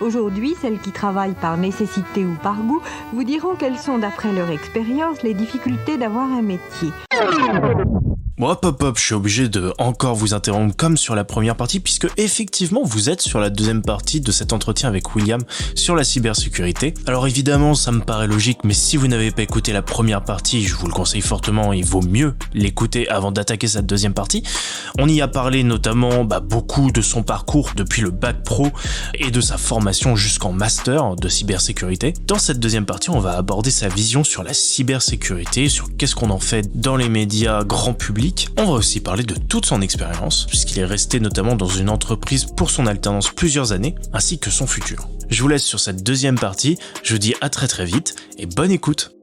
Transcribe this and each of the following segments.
Aujourd'hui, celles qui travaillent par nécessité ou par goût vous diront quelles sont, d'après leur expérience, les difficultés d'avoir un métier. Bon, hop, je suis obligé de encore vous interrompre comme sur la première partie, puisque effectivement vous êtes sur la deuxième partie de cet entretien avec William sur la cybersécurité. Alors évidemment ça me paraît logique, mais si vous n'avez pas écouté la première partie, je vous le conseille fortement, il vaut mieux l'écouter avant d'attaquer cette deuxième partie. On y a parlé notamment beaucoup de son parcours depuis le bac pro et de sa formation jusqu'en master de cybersécurité. Dans cette deuxième partie, on va aborder sa vision sur la cybersécurité, sur qu'est-ce qu'on en fait dans les médias grand public. On va aussi parler de toute son expérience, puisqu'il est resté notamment dans une entreprise pour son alternance plusieurs années, ainsi que son futur. Je vous laisse sur cette deuxième partie, je vous dis à très vite, et bonne écoute.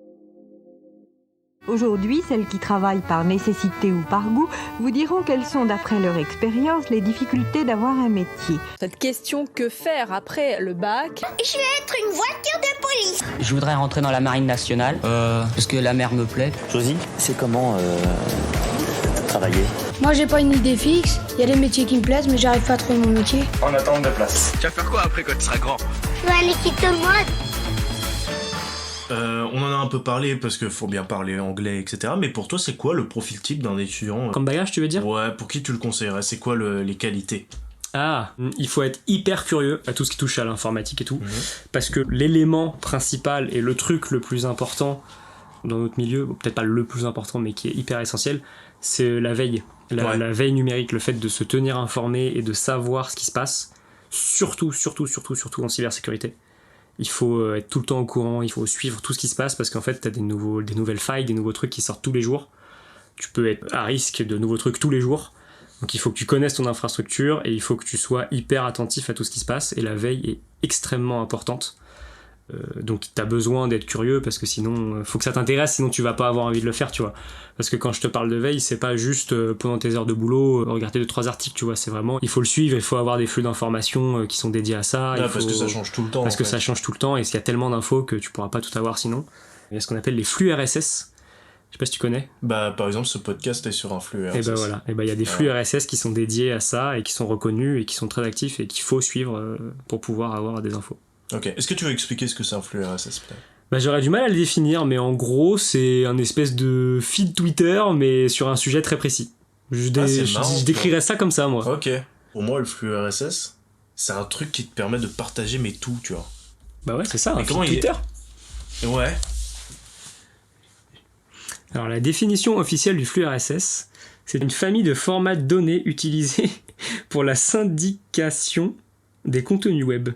Aujourd'hui, celles qui travaillent par nécessité ou par goût vous diront quelles sont, d'après leur expérience, les difficultés d'avoir un métier. Cette question, que faire après le bac? Je vais être une voiture de police. Je voudrais rentrer dans la marine nationale, parce que la mer me plaît. Josie, c'est comment travailler? Moi j'ai pas une idée fixe, il y a des métiers qui me plaisent mais j'arrive pas à trouver mon métier. En attente de place. Tu vas faire quoi après quand tu seras grand? Je vais aller quitter le monde. On en a un peu parlé parce qu'il faut bien parler anglais, etc. Mais pour toi, c'est quoi le profil type d'un étudiant? Comme bagage, tu veux dire? Ouais, pour qui tu le conseillerais? C'est quoi les qualités? Ah, il faut être hyper curieux à tout ce qui touche à l'informatique et tout. Parce que l'élément principal et le truc le plus important dans notre milieu, peut-être pas le plus important, mais qui est hyper essentiel, c'est la veille. La veille numérique, le fait de se tenir informé et de savoir ce qui se passe, surtout en cybersécurité. Il faut être tout le temps au courant, il faut suivre tout ce qui se passe parce qu'en fait, t'as des nouvelles failles, des nouveaux trucs qui sortent tous les jours. Tu peux être à risque de nouveaux trucs tous les jours. Donc il faut que tu connaisses ton infrastructure et il faut que tu sois hyper attentif à tout ce qui se passe. Et la veille est extrêmement importante. Donc t'as besoin d'être curieux parce que sinon, faut que ça t'intéresse, sinon tu vas pas avoir envie de le faire, tu vois. Parce que quand je te parle de veille, c'est pas juste pendant tes heures de boulot, regarder 2-3 articles, tu vois, c'est vraiment, il faut le suivre, il faut avoir des flux d'informations qui sont dédiés à ça. Parce que ça change tout le temps. Parce que ça change tout le temps et il y a tellement d'infos que tu pourras pas tout avoir sinon. Il y a ce qu'on appelle les flux RSS. Je sais pas si tu connais. Par exemple, ce podcast est sur un flux RSS. Et voilà. Et il y a des flux RSS qui sont dédiés à ça et qui sont reconnus et qui sont très actifs et qu'il faut suivre pour pouvoir avoir des infos. Ok. Est-ce que tu veux expliquer ce que c'est un flux RSS peut-être? J'aurais du mal à le définir, mais en gros, c'est un espèce de feed Twitter, mais sur un sujet très précis. Je décrirais ça comme ça, moi. Ok. Pour moi, le flux RSS, c'est un truc qui te permet de partager mes tout, tu vois. Bah ouais, c'est ça, un feed Twitter. Ouais. Alors, la définition officielle du flux RSS, c'est une famille de formats de données utilisés pour la syndication des contenus web.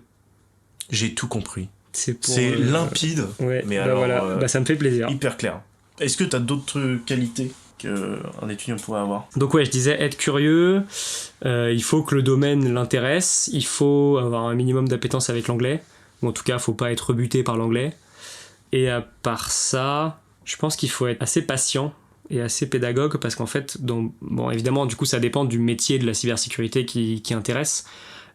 J'ai tout compris. C'est limpide, ouais, mais alors voilà. Ça me fait plaisir. Hyper clair. Est-ce que t'as d'autres qualités qu'un étudiant pourrait avoir? Donc ouais, je disais être curieux, il faut que le domaine l'intéresse, il faut avoir un minimum d'appétence avec l'anglais, ou en tout cas, faut pas être rebuté par l'anglais. Et à part ça, je pense qu'il faut être assez patient et assez pédagogue, parce qu'en fait, évidemment, du coup, ça dépend du métier de la cybersécurité qui intéresse.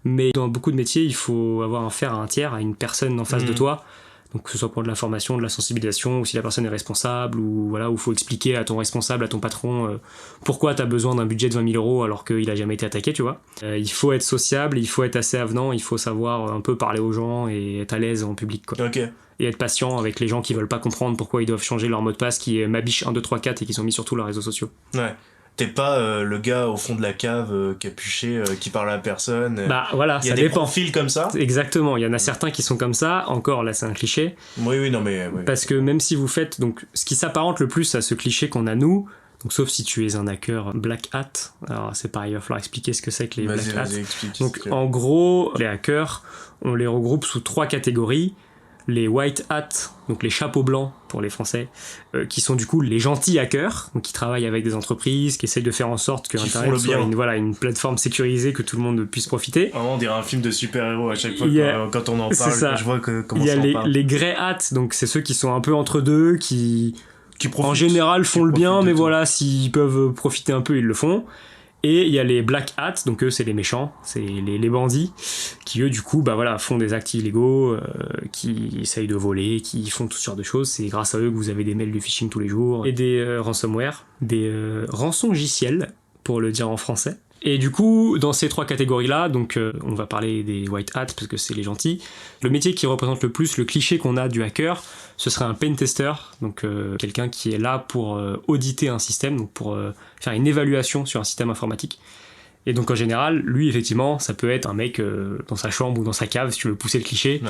Mais dans beaucoup de métiers, il faut avoir affaire à un tiers, à une personne en face de toi. Donc que ce soit pour de l'information, de la sensibilisation, ou si la personne est responsable, ou voilà, où il faut expliquer à ton responsable, à ton patron, pourquoi tu as besoin d'un budget de 20 000 € alors qu'il a jamais été attaqué, tu vois. Il faut être sociable, il faut être assez avenant, il faut savoir un peu parler aux gens et être à l'aise en public, quoi. Ok. Et être patient avec les gens qui veulent pas comprendre pourquoi ils doivent changer leur mot de passe qui est mabiche 1, 2, 3, 4 et qui sont mis sur tous leurs réseaux sociaux. Ouais. T'es pas le gars au fond de la cave capuché qui parle à personne. Voilà, il y a ça des dépend. profils comme ça. Exactement, il y en a certains qui sont comme ça. Encore là, c'est un cliché. Oui, non mais. Oui. Parce que même si vous faites donc ce qui s'apparente le plus à ce cliché qu'on a nous, donc sauf si tu es un hacker black hat. Alors c'est pareil, il va falloir expliquer ce que c'est que les black hats. Donc en gros, les hackers, on les regroupe sous 3 catégories. Les white hats, donc les chapeaux blancs pour les Français, qui sont du coup les gentils hackers, donc qui travaillent avec des entreprises, qui essayent de faire en sorte que Internet soit une plateforme sécurisée, que tout le monde puisse profiter. On dirait un film de super-héros à chaque fois quand on en parle, je vois comment ça en parle. Il y a les grey hats, donc c'est ceux qui sont un peu entre deux, qui en général font le bien, mais voilà, s'ils peuvent profiter un peu, ils le font. Et il y a les black hats, donc eux c'est les méchants, c'est les bandits, qui eux du coup font des actes illégaux, qui essayent de voler, qui font toutes sortes de choses. C'est grâce à eux que vous avez des mails de phishing tous les jours, et des ransomware, des rançongiciels, pour le dire en français. Et du coup, dans ces 3 catégories-là, donc on va parler des white hats parce que c'est les gentils. Le métier qui représente le plus le cliché qu'on a du hacker, ce serait un pen tester, donc quelqu'un qui est là pour auditer un système, donc pour faire une évaluation sur un système informatique. Et donc en général, lui effectivement, ça peut être un mec dans sa chambre ou dans sa cave, si tu veux pousser le cliché,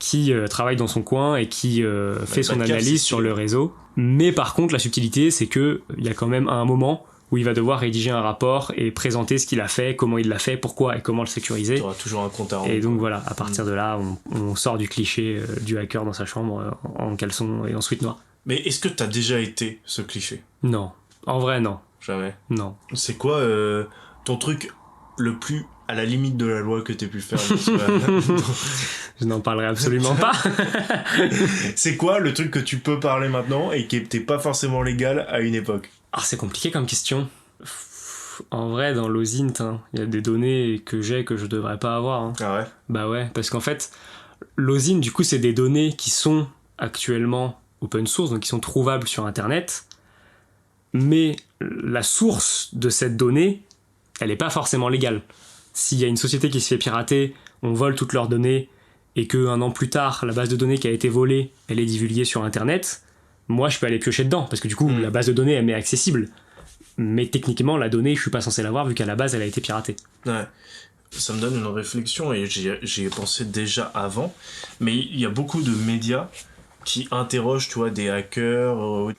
qui travaille dans son coin et qui fait son analyse sur le réseau. Mais par contre, la subtilité, c'est que il y a quand même un moment où il va devoir rédiger un rapport et présenter ce qu'il a fait, comment il l'a fait, pourquoi et comment le sécuriser. Tu auras toujours un compte à rendre. Et donc voilà, à partir de là, on sort du cliché du hacker dans sa chambre en caleçon et en sweat noir. Mais est-ce que t'as déjà été ce cliché ? Non. En vrai, non. Jamais. Non. C'est quoi ton truc le plus à la limite de la loi que t'aies pu faire? Je n'en parlerai absolument pas. C'est quoi le truc que tu peux parler maintenant et qui n'était pas forcément légal à une époque? Ah, c'est compliqué comme question. En vrai, dans l'OSINT, il y a des données que j'ai que je devrais pas avoir. Hein. Ah ouais? Bah ouais, parce qu'en fait, l'OSINT, du coup, c'est des données qui sont actuellement open source, donc qui sont trouvables sur Internet, mais la source de cette donnée, elle n'est pas forcément légale. S'il y a une société qui se fait pirater, on vole toutes leurs données, et qu'un an plus tard, la base de données qui a été volée, elle est divulguée sur Internet, moi je peux aller piocher dedans, parce que du coup, la base de données, elle m'est accessible. Mais techniquement, la donnée, je suis pas censé l'avoir, vu qu'à la base, elle a été piratée. Ouais. Ça me donne une réflexion, et j'y ai pensé déjà avant, mais il y a beaucoup de médias qui interrogent, tu vois, des hackers,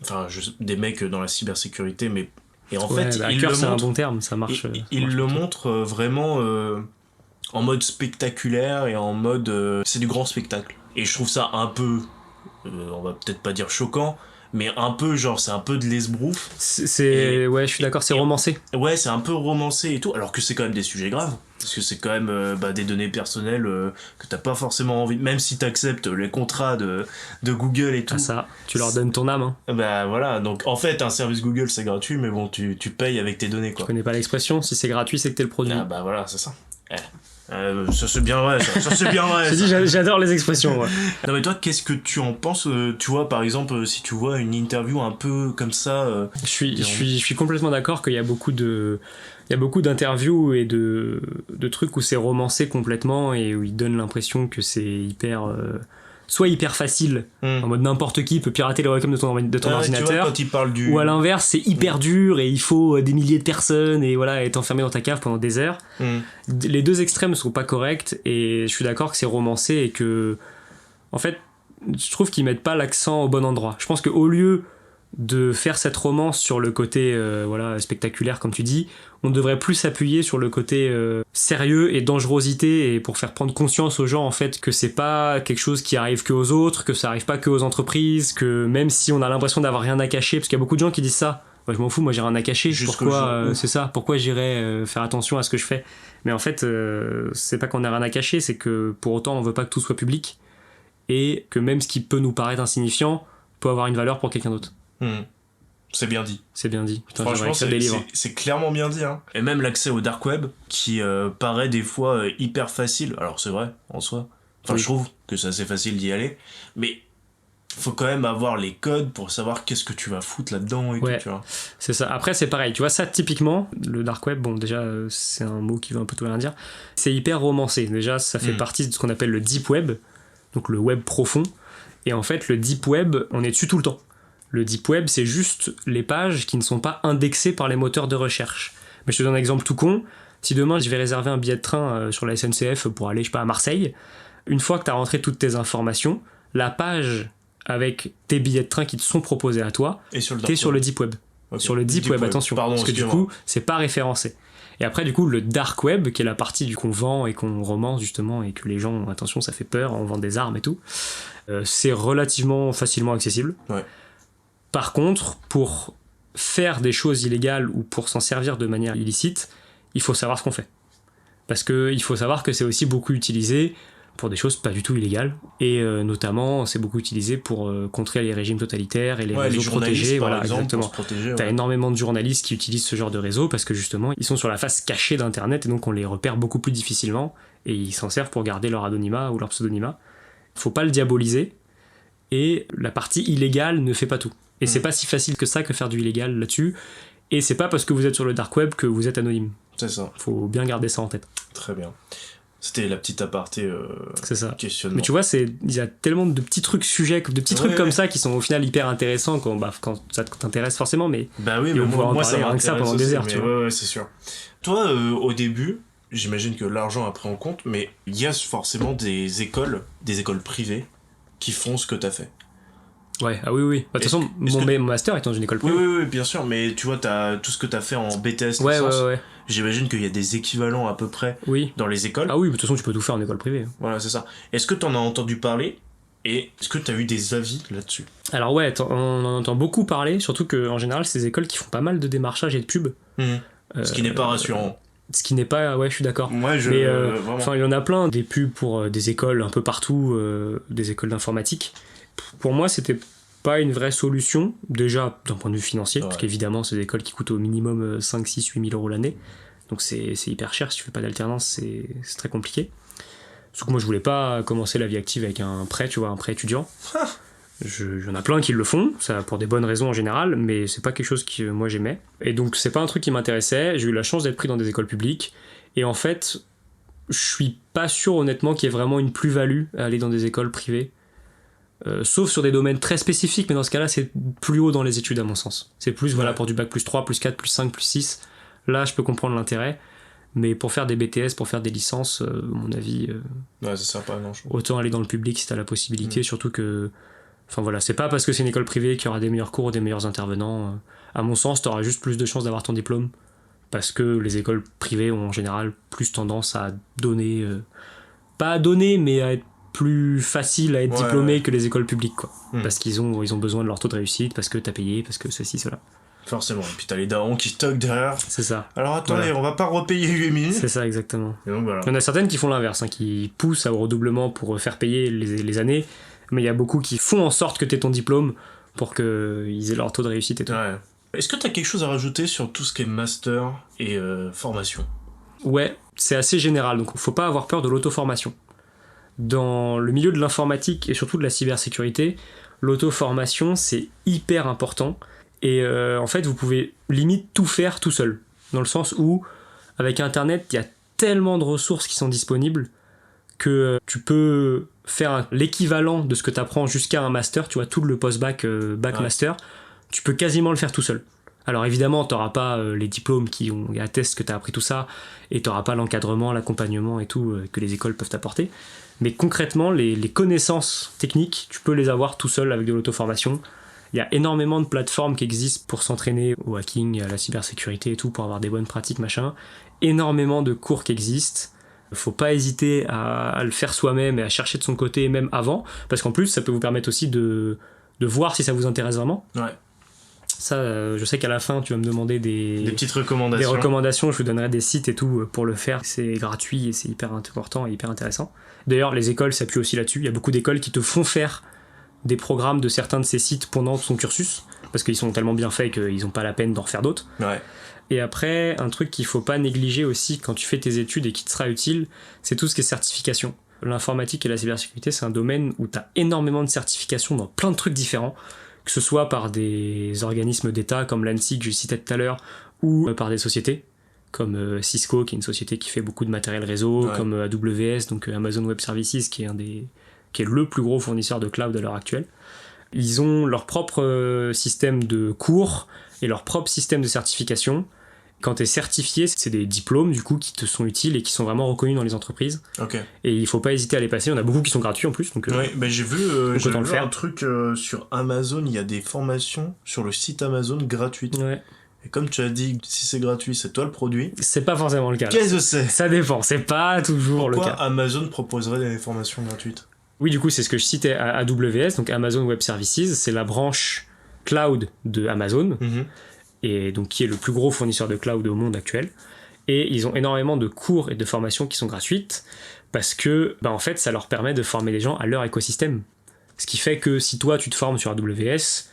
des mecs dans la cybersécurité, mais... Et en fait, hacker, c'est un bon terme, ça marche. Il le montre vraiment en mode spectaculaire et en mode... c'est du grand spectacle. Et je trouve ça un peu... on va peut-être pas dire choquant, mais un peu genre c'est un peu de l'esbrouf. Ouais, je suis d'accord, c'est romancé. Ouais, c'est un peu romancé et tout, alors que c'est quand même des sujets graves. Parce que c'est quand même des données personnelles que t'as pas forcément envie, même si t'acceptes les contrats de Google et tout. Ah ça, tu leur donnes ton âme. Hein. Bah voilà, donc en fait un service Google c'est gratuit, mais bon tu payes avec tes données quoi. Je connais pas l'expression, si c'est gratuit c'est que t'es le produit. Ah bah voilà, c'est ça. Ça c'est bien vrai, ça c'est bien vrai. Je dis, j'adore les expressions. Ouais. Non mais toi, qu'est-ce que tu en penses tu vois, par exemple, si tu vois une interview un peu comme ça. Je suis complètement d'accord qu'il y a beaucoup d'interviews et de trucs où c'est romancé complètement et où ils donnent l'impression que c'est hyper soit hyper facile, en mode n'importe qui peut pirater le webcam de ton ordinateur, tu vois, quand il parle ou à l'inverse c'est hyper dur et il faut des milliers de personnes et voilà, être enfermé dans ta cave pendant des heures. Les deux extrêmes sont pas corrects et je suis d'accord que c'est romancé et que en fait je trouve qu'ils mettent pas l'accent au bon endroit. Je pense qu'au lieu de faire cette romance sur le côté spectaculaire comme tu dis, on devrait plus s'appuyer sur le côté sérieux et dangerosité, et pour faire prendre conscience aux gens en fait que c'est pas quelque chose qui arrive que aux autres, que ça arrive pas que aux entreprises, que même si on a l'impression d'avoir rien à cacher, parce qu'il y a beaucoup de gens qui disent ça, moi je m'en fous, moi j'ai rien à cacher, pourquoi c'est ça, pourquoi j'irais faire attention à ce que je fais, mais en fait c'est pas qu'on a rien à cacher, c'est que pour autant on veut pas que tout soit public, et que même ce qui peut nous paraître insignifiant peut avoir une valeur pour quelqu'un d'autre. C'est bien dit. C'est bien dit. Putain, franchement, c'est clairement bien dit. Hein. Et même l'accès au dark web, qui paraît des fois hyper facile. Alors c'est vrai, en soi. Enfin, je trouve que c'est assez facile d'y aller. Mais faut quand même avoir les codes pour savoir qu'est-ce que tu vas foutre là-dedans et tout, tu vois. C'est ça. Après, c'est pareil. Tu vois, ça, typiquement, le dark web, bon, déjà, c'est un mot qui veut un peu tout rien dire. C'est hyper romancé. Déjà, ça fait partie de ce qu'on appelle le deep web. Donc le web profond. Et en fait, le deep web, on est dessus tout le temps. Le deep web, c'est juste les pages qui ne sont pas indexées par les moteurs de recherche. Mais je te donne un exemple tout con. Si demain, je vais réserver un billet de train sur la SNCF pour aller, je sais pas, à Marseille, une fois que tu as rentré toutes tes informations, la page avec tes billets de train qui te sont proposés à toi, t'es sur le deep web. Okay. Sur le deep web, attention. Pardon, parce que du coup, c'est pas référencé. Et après, du coup, le dark web, qui est la partie qu'on vend et qu'on romance, justement, et que les gens, attention, ça fait peur, on vend des armes et tout, c'est relativement facilement accessible. Ouais. Par contre, pour faire des choses illégales ou pour s'en servir de manière illicite, il faut savoir ce qu'on fait. Parce qu'il faut savoir que c'est aussi beaucoup utilisé pour des choses pas du tout illégales. Et notamment, c'est beaucoup utilisé pour contrer les régimes totalitaires et les réseaux protégés. Voilà, exemple, exactement. T'as énormément de journalistes qui utilisent ce genre de réseau parce que justement, ils sont sur la face cachée d'Internet et donc on les repère beaucoup plus difficilement et ils s'en servent pour garder leur anonymat ou leur pseudonymat. Faut pas le diaboliser et la partie illégale ne fait pas tout. Et c'est pas si facile que ça que faire du illégal là-dessus. Et c'est pas parce que vous êtes sur le dark web que vous êtes anonyme. C'est ça. Faut bien garder ça en tête. Très bien. C'était la petite aparté C'est ça. questionnement. Mais tu vois, il y a tellement de petits trucs sujets, de petits trucs comme ça qui sont au final hyper intéressants quand ça t'intéresse forcément, mais bah oui, et mais on pourrait en moi parler ça rien que ça pendant des heures, tu vois. Ouais, c'est sûr. Toi, au début, j'imagine que l'argent a pris en compte, mais il y a forcément des écoles privées qui font ce que t'as fait. Ouais, ah oui, oui. Bah, de toute façon, mon master est dans une école privée. Oui, bien sûr, mais tu vois, t'as tout ce que t'as fait en BTS, ouais, licence. ouais. J'imagine qu'il y a des équivalents à peu près dans les écoles. Ah oui, de toute façon, tu peux tout faire en école privée. Voilà, c'est ça. Est-ce que t'en as entendu parler et est-ce que t'as eu des avis là-dessus? Alors ouais, on en entend beaucoup parler, surtout qu'en général, c'est des écoles qui font pas mal de démarchage et de pub. Ce qui n'est pas rassurant. Ce qui n'est pas... Ouais, je suis d'accord. Ouais, mais il y en a plein, des pubs pour des écoles un peu partout, des écoles d'informatique. Pour moi, c'était pas une vraie solution, déjà d'un point de vue financier, parce qu'évidemment, c'est des écoles qui coûtent au minimum 5, 6, 8 000 euros l'année. Donc c'est hyper cher, si tu fais pas d'alternance, c'est très compliqué. Sauf que moi, je voulais pas commencer la vie active avec un prêt, tu vois, un prêt étudiant. Il y en a plein qui le font, ça pour des bonnes raisons en général, mais c'est pas quelque chose que moi j'aimais. Et donc c'est pas un truc qui m'intéressait, j'ai eu la chance d'être pris dans des écoles publiques, et en fait, je suis pas sûr honnêtement qu'il y ait vraiment une plus-value à aller dans des écoles privées. Sauf sur des domaines très spécifiques, mais dans ce cas-là, c'est plus haut dans les études à mon sens. C'est plus voilà, pour du bac plus 3, plus 4, plus 5, plus 6. Là, je peux comprendre l'intérêt. Mais pour faire des BTS, pour faire des licences, à mon avis, ça sert pas à grand-chose. Autant aller dans le public si t'as la possibilité, surtout que... Enfin voilà, c'est pas parce que c'est une école privée qu'il y aura des meilleurs cours ou des meilleurs intervenants. À mon sens, t'auras juste plus de chances d'avoir ton diplôme. Parce que les écoles privées ont en général plus tendance à donner... pas à donner, mais à être plus facile à être diplômé que les écoles publiques, quoi. Parce qu'ils ont besoin de leur taux de réussite, parce que t'as payé, parce que ceci, cela. Forcément, et puis t'as les darons qui stockent derrière. C'est ça. Alors attendez, on va pas repayer 8000. C'est ça, exactement. Et donc voilà. Il y en a certaines qui font l'inverse, qui poussent au redoublement pour faire payer les années, mais il y a beaucoup qui font en sorte que t'aies ton diplôme pour qu'ils aient leur taux de réussite et tout. Ouais. Est-ce que t'as quelque chose à rajouter sur tout ce qui est master et formation? Ouais, c'est assez général, donc faut pas avoir peur de l'auto-formation. Dans le milieu de l'informatique et surtout de la cybersécurité, l'auto-formation c'est hyper important et en fait vous pouvez limite tout faire tout seul, dans le sens où avec internet il y a tellement de ressources qui sont disponibles que tu peux faire l'équivalent de ce que tu apprends jusqu'à un master, tu vois, tout le post-bac, bac-master, tu peux quasiment le faire tout seul. Alors évidemment, t'auras pas les diplômes qui attestent que t'as appris tout ça, et t'auras pas l'encadrement, l'accompagnement et tout que les écoles peuvent t'apporter. Mais concrètement, les connaissances techniques, tu peux les avoir tout seul avec de l'auto-formation. Il y a énormément de plateformes qui existent pour s'entraîner au hacking, à la cybersécurité et tout, pour avoir des bonnes pratiques, machin. Énormément de cours qui existent. Faut pas hésiter à le faire soi-même et à chercher de son côté, même avant, parce qu'en plus, ça peut vous permettre aussi de voir si ça vous intéresse vraiment. Ouais. Ça, je sais qu'à la fin, tu vas me demander des petites recommandations. Des recommandations, je vous donnerai des sites et tout pour le faire. C'est gratuit et c'est hyper important et hyper intéressant. D'ailleurs, les écoles s'appuient aussi là-dessus. Il y a beaucoup d'écoles qui te font faire des programmes de certains de ces sites pendant ton cursus, parce qu'ils sont tellement bien faits qu'ils n'ont pas la peine d'en refaire d'autres. Ouais. Et après, un truc qu'il faut pas négliger aussi quand tu fais tes études et qui te sera utile, c'est tout ce qui est certification. L'informatique et la cybersécurité, c'est un domaine où tu as énormément de certifications dans plein de trucs différents, que ce soit par des organismes d'État comme l'ANSSI que je citais tout à l'heure, ou par des sociétés comme Cisco, qui est une société qui fait beaucoup de matériel réseau, comme AWS, donc Amazon Web Services, qui est le plus gros fournisseur de cloud à l'heure actuelle. Ils ont leur propre système de cours et leur propre système de certification. Quand tu es certifié, c'est des diplômes du coup qui te sont utiles et qui sont vraiment reconnus dans les entreprises. Okay. Et il faut pas hésiter à les passer. Il y en a beaucoup qui sont gratuits en plus. Donc, oui, j'ai vu un truc sur Amazon, il y a des formations sur le site Amazon gratuites. Ouais. Et comme tu as dit, si c'est gratuit, c'est toi le produit. C'est pas forcément le cas. Qu'est-ce que c'est ? Ça dépend, c'est pas toujours le cas. Pourquoi Amazon proposerait des formations gratuites ? Oui, du coup, c'est ce que je citais à AWS, donc Amazon Web Services, c'est la branche cloud de Amazon, et donc qui est le plus gros fournisseur de cloud au monde actuel. Et ils ont énormément de cours et de formations qui sont gratuites, parce que, en fait, ça leur permet de former les gens à leur écosystème. Ce qui fait que si toi, tu te formes sur AWS,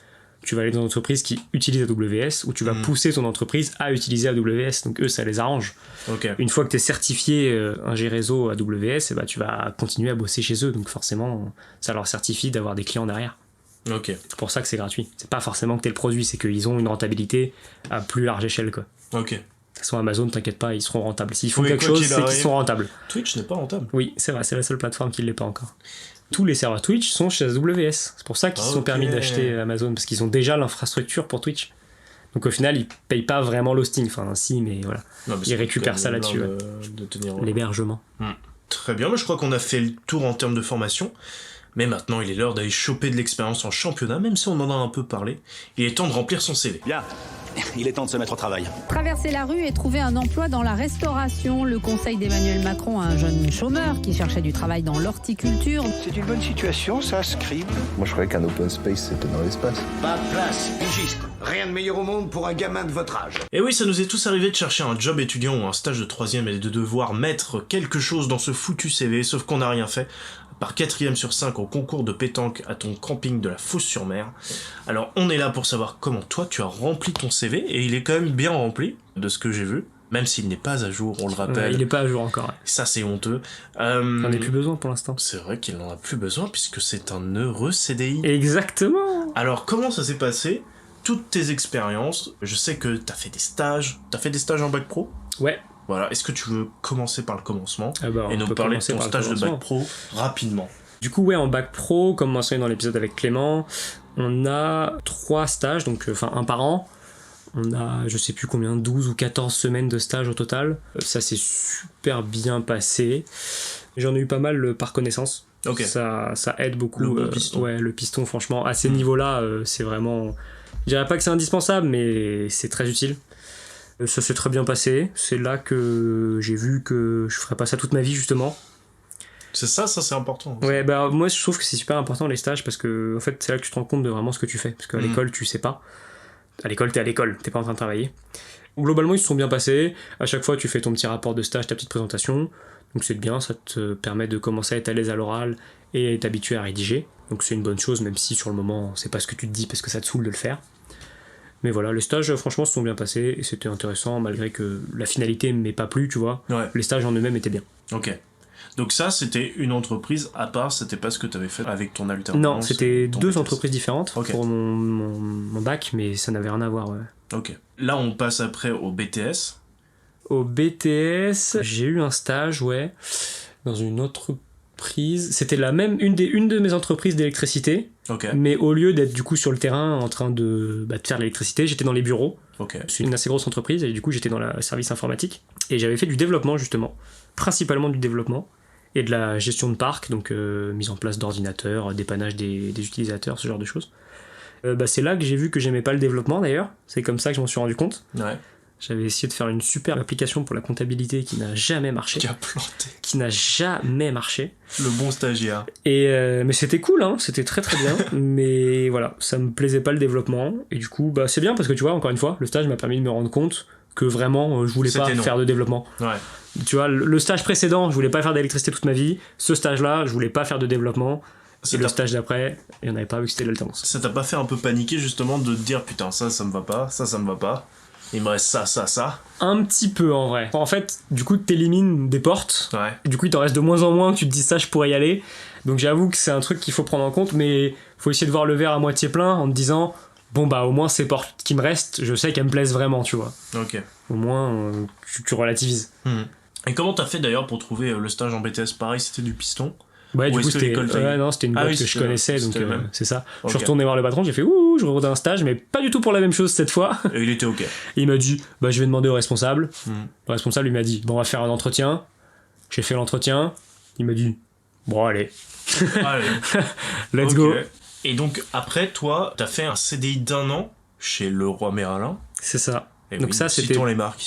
tu vas aller dans une entreprise qui utilise AWS, ou tu vas pousser ton entreprise à utiliser AWS, donc eux, ça les arrange. Okay. Une fois que tu es certifié ingé réseau AWS, tu vas continuer à bosser chez eux, donc forcément, ça leur certifie d'avoir des clients derrière. Okay. C'est pour ça que c'est gratuit. C'est pas forcément que t'es le produit, c'est qu'ils ont une rentabilité à plus large échelle, quoi. Ok. De toute façon, Amazon, t'inquiète pas, ils seront rentables. S'ils font Oui, quelque quoi chose, qu'il c'est qu'ils arrive. sont rentables. Twitch n'est pas rentable. Oui, c'est vrai, c'est la seule plateforme qui ne l'est pas encore. Tous les serveurs Twitch sont chez AWS. C'est pour ça qu'ils se sont Ok. permis d'acheter Amazon, parce qu'ils ont déjà l'infrastructure pour Twitch. Donc au final, ils payent pas vraiment l'hosting. Enfin, si, mais voilà. Non, mais Ils c'est récupèrent quand ça même là-dessus, bien de tenir. L'hébergement. Très bien, mais je crois qu'on a fait le tour en termes de formation. Mais maintenant, il est l'heure d'aller choper de l'expérience en championnat, même si on en a un peu parlé. Il est temps de remplir son CV. Bien, il est temps de se mettre au travail. Traverser la rue et trouver un emploi dans la restauration. Le conseil d'Emmanuel Macron à un jeune chômeur qui cherchait du travail dans l'horticulture. C'est une bonne situation, ça, Scribe. Moi, je croyais qu'un open space, c'était dans l'espace. Pas de place, pigiste. Rien de meilleur au monde pour un gamin de votre âge. Et oui, ça nous est tous arrivé de chercher un job étudiant ou un stage de 3e et de devoir mettre quelque chose dans ce foutu CV, sauf qu'on n'a rien fait. Par 4e sur 5 au concours de pétanque à ton camping de la Fosse-sur-Mer. Alors on est là pour savoir comment toi tu as rempli ton CV, et il est quand même bien rempli, de ce que j'ai vu, même s'il n'est pas à jour, on le rappelle. Il n'est pas à jour encore. Ouais. Ça c'est honteux. J'en ai plus besoin pour l'instant. C'est vrai qu'il n'en a plus besoin puisque c'est un heureux CDI. Exactement. Alors comment ça s'est passé? Toutes tes expériences, je sais que t'as fait des stages en bac pro. Ouais. Voilà, est-ce que tu veux commencer par le commencement et On nous peut parler de commencer ton par le stage de commencement. bac pro rapidement? Du coup, ouais, en bac pro, comme mentionné dans l'épisode avec Clément, on a 3 stages, donc enfin un par an. On a, je sais plus combien, 12 ou 14 semaines de stage au total. Ça s'est super bien passé. J'en ai eu pas mal par connaissance. Ok. Ça aide beaucoup. Le bon piston. Ouais, le piston, franchement, à ces niveaux-là, c'est vraiment... Je dirais pas que c'est indispensable, mais c'est très utile. Ça s'est très bien passé. C'est là que j'ai vu que je ferais pas ça toute ma vie, justement. C'est ça c'est important. Ouais, bah moi je trouve que c'est super important les stages, parce que en fait c'est là que tu te rends compte de vraiment ce que tu fais, parce qu'à l'école tu sais pas. À l'école t'es pas en train de travailler. Globalement ils se sont bien passés. À chaque fois tu fais ton petit rapport de stage, ta petite présentation, donc c'est bien, ça te permet de commencer à être à l'aise à l'oral et t'habituer à rédiger, donc c'est une bonne chose, même si sur le moment c'est pas ce que tu te dis parce que ça te saoule de le faire. Mais voilà, les stages franchement se sont bien passés et c'était intéressant, malgré que la finalité m'ait pas plu, tu vois. Ouais. Les stages en eux-mêmes étaient bien. Ok. Donc ça, c'était une entreprise à part, c'était pas ce que tu avais fait avec ton alternance? Non, c'était ton 2 BTS. entreprises différentes pour mon bac, mais ça n'avait rien à voir, ouais. Ok. Là, on passe après au BTS. Au BTS, j'ai eu un stage, ouais, dans une entreprise. C'était la même, une de mes entreprises d'électricité. Ok. Mais au lieu d'être du coup sur le terrain en train de faire l'électricité, j'étais dans les bureaux. Ok. C'est une assez grosse entreprise et du coup j'étais dans le service informatique. Et j'avais fait du développement justement, principalement du développement et de la gestion de parc, donc mise en place d'ordinateurs, dépannage des utilisateurs, ce genre de choses. C'est là que j'ai vu que j'aimais pas le développement d'ailleurs, c'est comme ça que je m'en suis rendu compte. Ouais. J'avais essayé de faire une super application pour la comptabilité qui n'a jamais marché. Qui a planté. Qui n'a jamais marché. Le bon stagiaire. Et mais c'était cool, hein, c'était très très bien. Mais voilà, ça me plaisait pas le développement. Et du coup, c'est bien parce que tu vois, encore une fois, le stage m'a permis de me rendre compte que vraiment, je voulais pas faire de développement. Ouais. Tu vois, le stage précédent, je voulais pas faire d'électricité toute ma vie. Ce stage-là, je voulais pas faire de développement. Et le stage d'après, il n'y en avait pas vu que c'était l'alternance. Ça t'a pas fait un peu paniquer justement de te dire putain, ça me va pas, ça me va pas. Il me reste ça. Un petit peu en vrai. En fait, du coup, t'élimines des portes. Ouais. Et du coup, il t'en reste de moins en moins que tu te dis ça, je pourrais y aller. Donc j'avoue que c'est un truc qu'il faut prendre en compte, mais faut essayer de voir le verre à moitié plein en te disant bon au moins ces portes qui me restent, je sais qu'elles me plaisent vraiment, tu vois. Ok. Au moins, tu relativises. Et comment t'as fait d'ailleurs pour trouver le stage en BTS? Pareil, c'était du piston? Ouais, ou du coup, c'était une boîte oui, que je connaissais, donc c'est ça. Okay. Je suis retourné voir le patron, j'ai fait ouh, je redonne un stage, mais pas du tout pour la même chose cette fois. Et il était ok. Et il m'a dit, je vais demander au responsable. Le responsable, il m'a dit, on va faire un entretien. J'ai fait l'entretien. Il m'a dit, bon, allez. Let's go. Et donc, après, toi, t'as fait un CDI d'1 an chez Leroy Merlin. C'est ça. Et donc oui, ça, c'était. Citons les marques.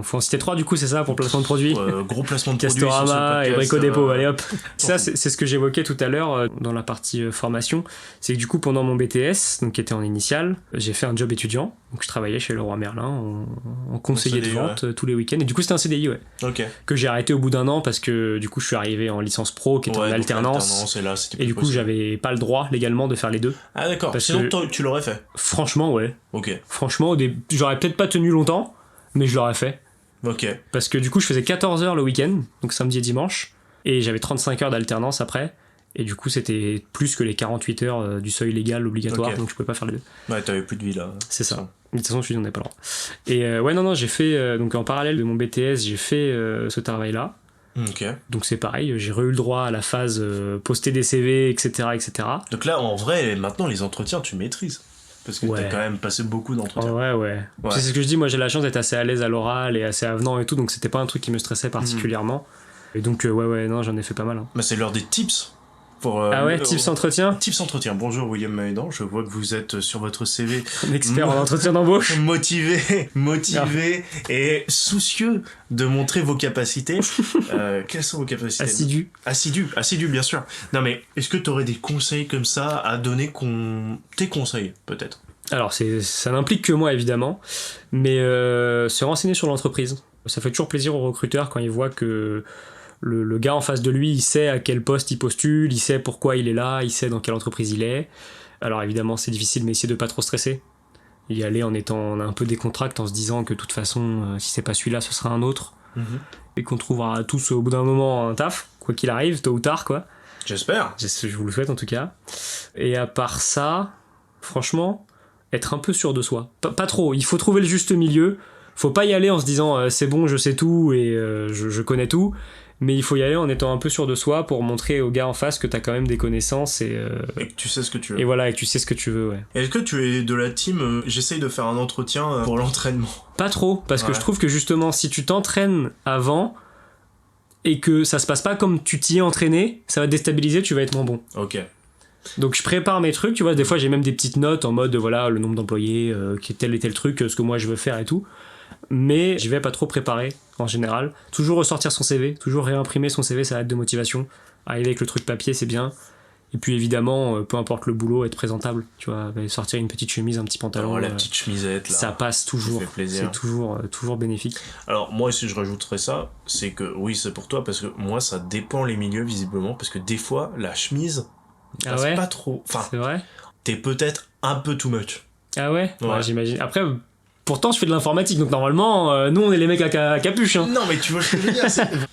Faut en citer 3 du coup, c'est ça, pour placement de produits. Gros placement de produits. Castorama et Brico Dépôt, allez hop. Ça, c'est ce que j'évoquais tout à l'heure dans la partie formation. C'est que du coup, pendant mon BTS, donc qui était en initiale, j'ai fait un job étudiant. Donc je travaillais chez Leroy Merlin en conseiller de vente tous les week-ends. Et du coup, c'était un CDI, ouais. Ok. Que j'ai arrêté au bout d'1 an parce que du coup, je suis arrivé en licence pro qui était en alternance. Et du coup, j'avais pas le droit légalement de faire les deux. Ah d'accord. Sinon, tu l'aurais fait. Franchement, ouais. Ok. Franchement, j'aurais peut-être pas tenu longtemps, mais je l'aurais fait. Ok. Parce que du coup, je faisais 14 heures le week-end, donc samedi et dimanche, et j'avais 35 heures d'alternance après, et du coup, c'était plus que les 48 heures du seuil légal obligatoire, donc je pouvais pas faire les deux. Ouais, t'avais plus de vie là. C'est ça. De toute façon, je suis dit, on n'est pas loin. Et ouais, non, j'ai fait, donc en parallèle de mon BTS, j'ai fait ce travail-là. Ok. Donc c'est pareil, j'ai eu le droit à la phase poster des CV, etc., etc. Donc là, en vrai, maintenant, les entretiens, tu maîtrises. Parce que t'as quand même passé beaucoup d'entretiens. Ouais. C'est ce que je dis, moi j'ai la chance d'être assez à l'aise à l'oral et assez avenant et tout, donc c'était pas un truc qui me stressait particulièrement. Et donc, ouais, non, j'en ai fait pas mal. Hein. Bah, c'est l'heure des tips. Tips entretien. Tips entretien. Bonjour William Maédan, je vois que vous êtes sur votre CV un expert en entretien d'embauche. Motivé et soucieux de montrer vos capacités. Quelles sont vos capacités ? Assidu, bien sûr. Non mais, est-ce que tu aurais des conseils comme ça à donner, tes conseils peut-être ? Alors ça n'implique que moi évidemment, mais se renseigner sur l'entreprise. Ça fait toujours plaisir aux recruteurs quand ils voient que le gars en face de lui, il sait à quel poste il postule, il sait pourquoi il est là, il sait dans quelle entreprise il est. Alors évidemment c'est difficile, mais essayer de pas trop stresser. Y aller en étant un peu décontracté, en se disant que de toute façon, si c'est pas celui-là, ce sera un autre. Et qu'on trouvera tous au bout d'un moment un taf, quoi qu'il arrive, tôt ou tard quoi. J'espère. Je vous le souhaite en tout cas. Et à part ça, franchement, être un peu sûr de soi. Pas trop, il faut trouver le juste milieu. Faut pas y aller en se disant c'est bon, je sais tout et je connais tout. Mais il faut y aller en étant un peu sûr de soi pour montrer au gars en face que t'as quand même des connaissances et que tu sais ce que tu veux. Et voilà, et que tu sais ce que tu veux, ouais. Est-ce que tu es de la team j'essaye de faire un entretien pour l'entraînement ? Pas trop, parce que je trouve que justement, si tu t'entraînes avant et que ça se passe pas comme tu t'y es entraîné, ça va te déstabiliser, tu vas être moins bon. Ok. Donc je prépare mes trucs, tu vois, des fois j'ai même des petites notes en mode voilà le nombre d'employés, tel et tel truc, ce que moi je veux faire et tout. Mais je vais pas trop préparer en général. Toujours ressortir son CV, toujours réimprimer son CV, ça aide de motivation. Arriver avec le truc papier, c'est bien. Et puis évidemment, peu importe le boulot, être présentable. Tu vois, sortir une petite chemise, un petit pantalon. La petite chemisette là. Ça passe toujours. Ça fait plaisir. C'est toujours bénéfique. Alors moi, si je rajouterais ça, c'est que oui, c'est pour toi parce que moi, ça dépend les milieux visiblement parce que des fois, la chemise passe pas trop. Enfin, c'est vrai. T'es peut-être un peu too much. Ah ouais. J'imagine. Après. Pourtant, je fais de l'informatique, donc normalement, nous, on est les mecs à capuche. Hein. Non, mais tu vois ce que je veux dire.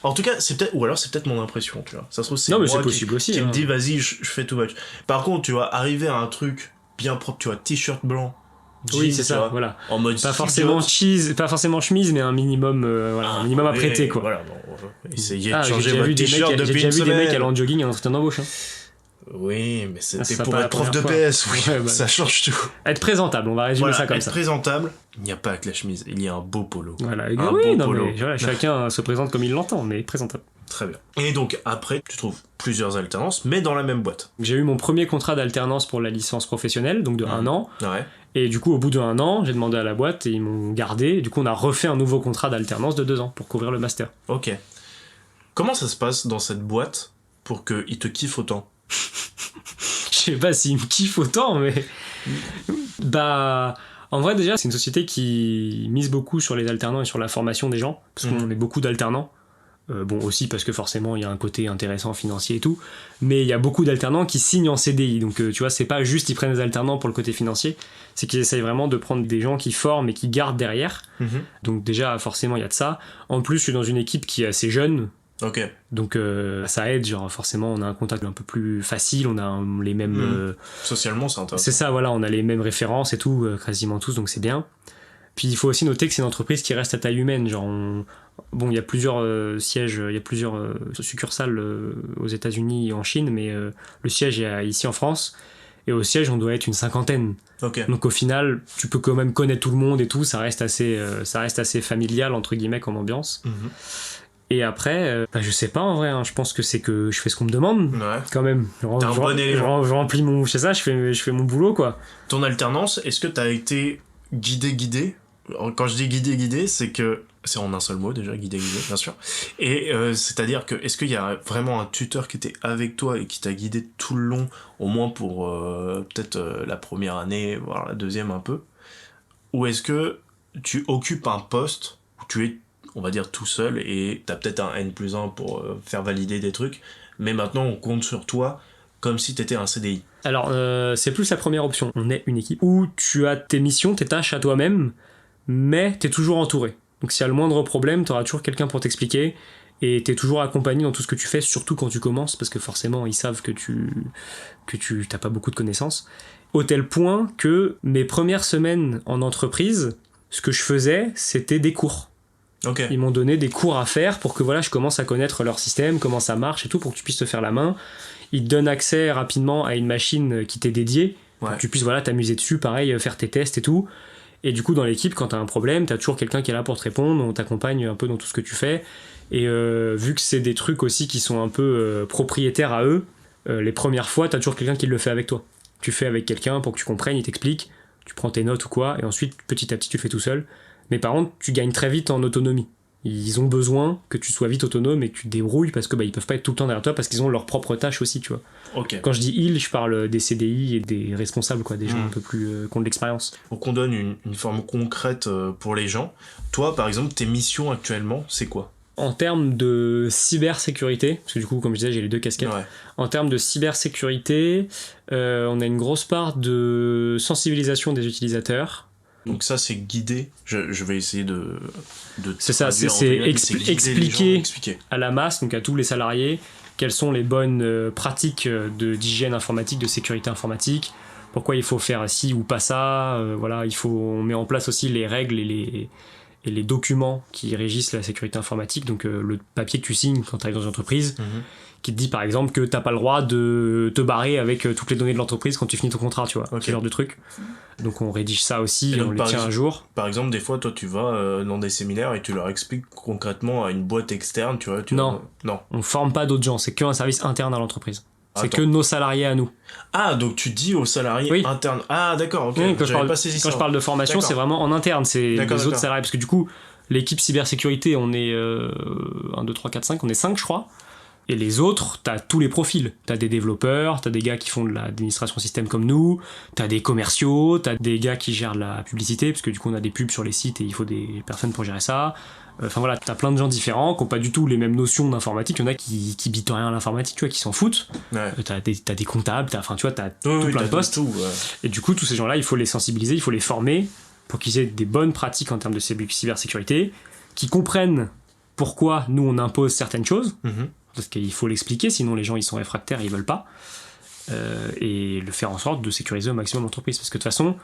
En tout cas, c'est peut-être, ou alors c'est peut-être mon impression, tu vois. Ça se trouve, c'est moi possible aussi, qui me dit, vas-y, je fais too much. Par contre, tu vois, arriver à un truc bien propre, tu vois, t-shirt blanc. Jeans, oui, c'est ça, vois, voilà. En mode pas forcément chemise, mais un minimum, un minimum à prêter, quoi. Voilà, essayez de changer votre t-shirt depuis une semaine. J'ai déjà vu des mecs allant en jogging en entretien d'embauche. Hein. Oui, mais c'était pour être prof de PS, ça change tout. Être présentable, on va résumer ça comme ça. Être présentable, il n'y a pas que la chemise, il y a un beau polo. Voilà, mais chacun se présente comme il l'entend, mais présentable. Très bien. Et donc après, tu trouves plusieurs alternances, mais dans la même boîte. J'ai eu mon premier contrat d'alternance pour la licence professionnelle, donc de 1 an. Ouais. Et du coup, au bout de 1 an, j'ai demandé à la boîte et ils m'ont gardé. Et du coup, on a refait un nouveau contrat d'alternance de 2 ans pour couvrir le master. Ok. Comment ça se passe dans cette boîte pour qu'ils te kiffent autant ? Je sais pas s'ils me kiffent autant, mais en vrai déjà c'est une société qui mise beaucoup sur les alternants et sur la formation des gens parce qu'on est beaucoup d'alternants. Aussi parce que forcément il y a un côté intéressant financier et tout, mais il y a beaucoup d'alternants qui signent en CDI, donc tu vois, c'est pas juste ils prennent des alternants pour le côté financier, c'est qu'ils essayent vraiment de prendre des gens qui forment et qui gardent derrière. Donc déjà forcément il y a de ça. En plus je suis dans une équipe qui est assez jeune. Ok. Donc ça aide, genre forcément on a un contact un peu plus facile, on a les mêmes... Socialement c'est intéressant. C'est ça, voilà, on a les mêmes références et tout, quasiment tous, donc c'est bien. Puis il faut aussi noter que c'est une entreprise qui reste à taille humaine, genre bon il y a plusieurs sièges, il y a plusieurs succursales aux États-Unis et en Chine, mais le siège est ici en France, et au siège on doit être une 50aine. Okay. Donc au final tu peux quand même connaître tout le monde et tout, ça reste assez familial entre guillemets comme ambiance. Et après, je sais pas en vrai, hein, je pense que c'est que je fais ce qu'on me demande, quand même. Je remplis mon... C'est ça, je fais mon boulot, quoi. Ton alternance, est-ce que t'as été guidé ? Quand je dis guidé, c'est que... C'est en un seul mot déjà, guidé, bien sûr. Et c'est-à-dire que, est-ce qu'il y a vraiment un tuteur qui était avec toi et qui t'a guidé tout le long, au moins pour peut-être la première année, voire la deuxième un peu ? Ou est-ce que tu occupes un poste où tu es, on va dire, tout seul et t'as peut-être un N+1 pour faire valider des trucs, mais maintenant on compte sur toi comme si t'étais un CDI. Alors c'est plus la première option, on est une équipe où tu as tes missions, tes tâches à toi-même, mais t'es toujours entouré. Donc s'il y a le moindre problème, t'auras toujours quelqu'un pour t'expliquer et t'es toujours accompagné dans tout ce que tu fais, surtout quand tu commences, parce que forcément ils savent que tu t'as pas beaucoup de connaissances, au tel point que mes premières semaines en entreprise, ce que je faisais, c'était des cours. Okay. Ils m'ont donné des cours à faire pour que voilà, je commence à connaître leur système, comment ça marche et tout, pour que tu puisses te faire la main. Ils te donnent accès rapidement à une machine qui t'est dédiée, pour que tu puisses voilà, t'amuser dessus, pareil, faire tes tests et tout. Et du coup, dans l'équipe, quand t'as un problème, t'as toujours quelqu'un qui est là pour te répondre, on t'accompagne un peu dans tout ce que tu fais. Et vu que c'est des trucs aussi qui sont un peu propriétaires à eux, les premières fois, t'as toujours quelqu'un qui le fait avec toi. Tu fais avec quelqu'un pour que tu comprennes, il t'explique, tu prends tes notes ou quoi, et ensuite, petit à petit, tu le fais tout seul. Mais par contre, tu gagnes très vite en autonomie. Ils ont besoin que tu sois vite autonome et que tu te débrouilles parce que ils peuvent pas être tout le temps derrière toi parce qu'ils ont leurs propres tâches aussi, tu vois. Okay. Quand je dis ils, je parle des CDI et des responsables, quoi, des gens un peu plus qui ont de l'expérience. Pour qu'on donne une forme concrète pour les gens, toi, par exemple, tes missions actuellement, c'est quoi ? En termes de cybersécurité, parce que du coup, comme je disais, j'ai les deux casquettes. Ouais. En termes de cybersécurité, on a une grosse part de sensibilisation des utilisateurs. Donc ça, c'est guidé. Je vais essayer de c'est ça, c'est expliquer à la masse, donc à tous les salariés, quelles sont les bonnes pratiques d'hygiène informatique, de sécurité informatique, pourquoi il faut faire ci ou pas ça. Voilà, on met en place aussi les règles et les documents qui régissent la sécurité informatique, donc le papier que tu signes quand tu arrives dans une entreprise, qui te dit par exemple que t'as pas le droit de te barrer avec toutes les données de l'entreprise quand tu finis ton contrat, tu vois, ce genre de truc. Donc on rédige ça aussi, et on les tient un jour. Par exemple, des fois, toi tu vas dans des séminaires et tu leur expliques concrètement à une boîte externe, tu vois. Non, on forme pas d'autres gens, c'est qu'un service interne à l'entreprise. C'est que nos salariés à nous. Ah, donc tu dis aux salariés internes. Ah, d'accord, ok. Oui, quand je parle de formation, c'est vraiment en interne, c'est les autres salariés. Parce que du coup, l'équipe cybersécurité, on est 1, 2, 3, 4, 5, on est 5, je crois. Et les autres, t'as tous les profils. T'as des développeurs, t'as des gars qui font de l'administration système comme nous, t'as des commerciaux, t'as des gars qui gèrent la publicité, parce que du coup, on a des pubs sur les sites et il faut des personnes pour gérer ça. Enfin voilà, t'as plein de gens différents qui n'ont pas du tout les mêmes notions d'informatique. Il y en a qui bitent rien à l'informatique, tu vois, qui s'en foutent. Ouais. T'as des comptables, t'as plein de postes. Et du coup, tous ces gens-là, il faut les sensibiliser, il faut les former pour qu'ils aient des bonnes pratiques en termes de cybersécurité, qu'ils comprennent pourquoi nous on impose certaines choses, parce qu'il faut l'expliquer, sinon les gens ils sont réfractaires, ils veulent pas, et le faire en sorte de sécuriser au maximum l'entreprise. Parce que de toute façon,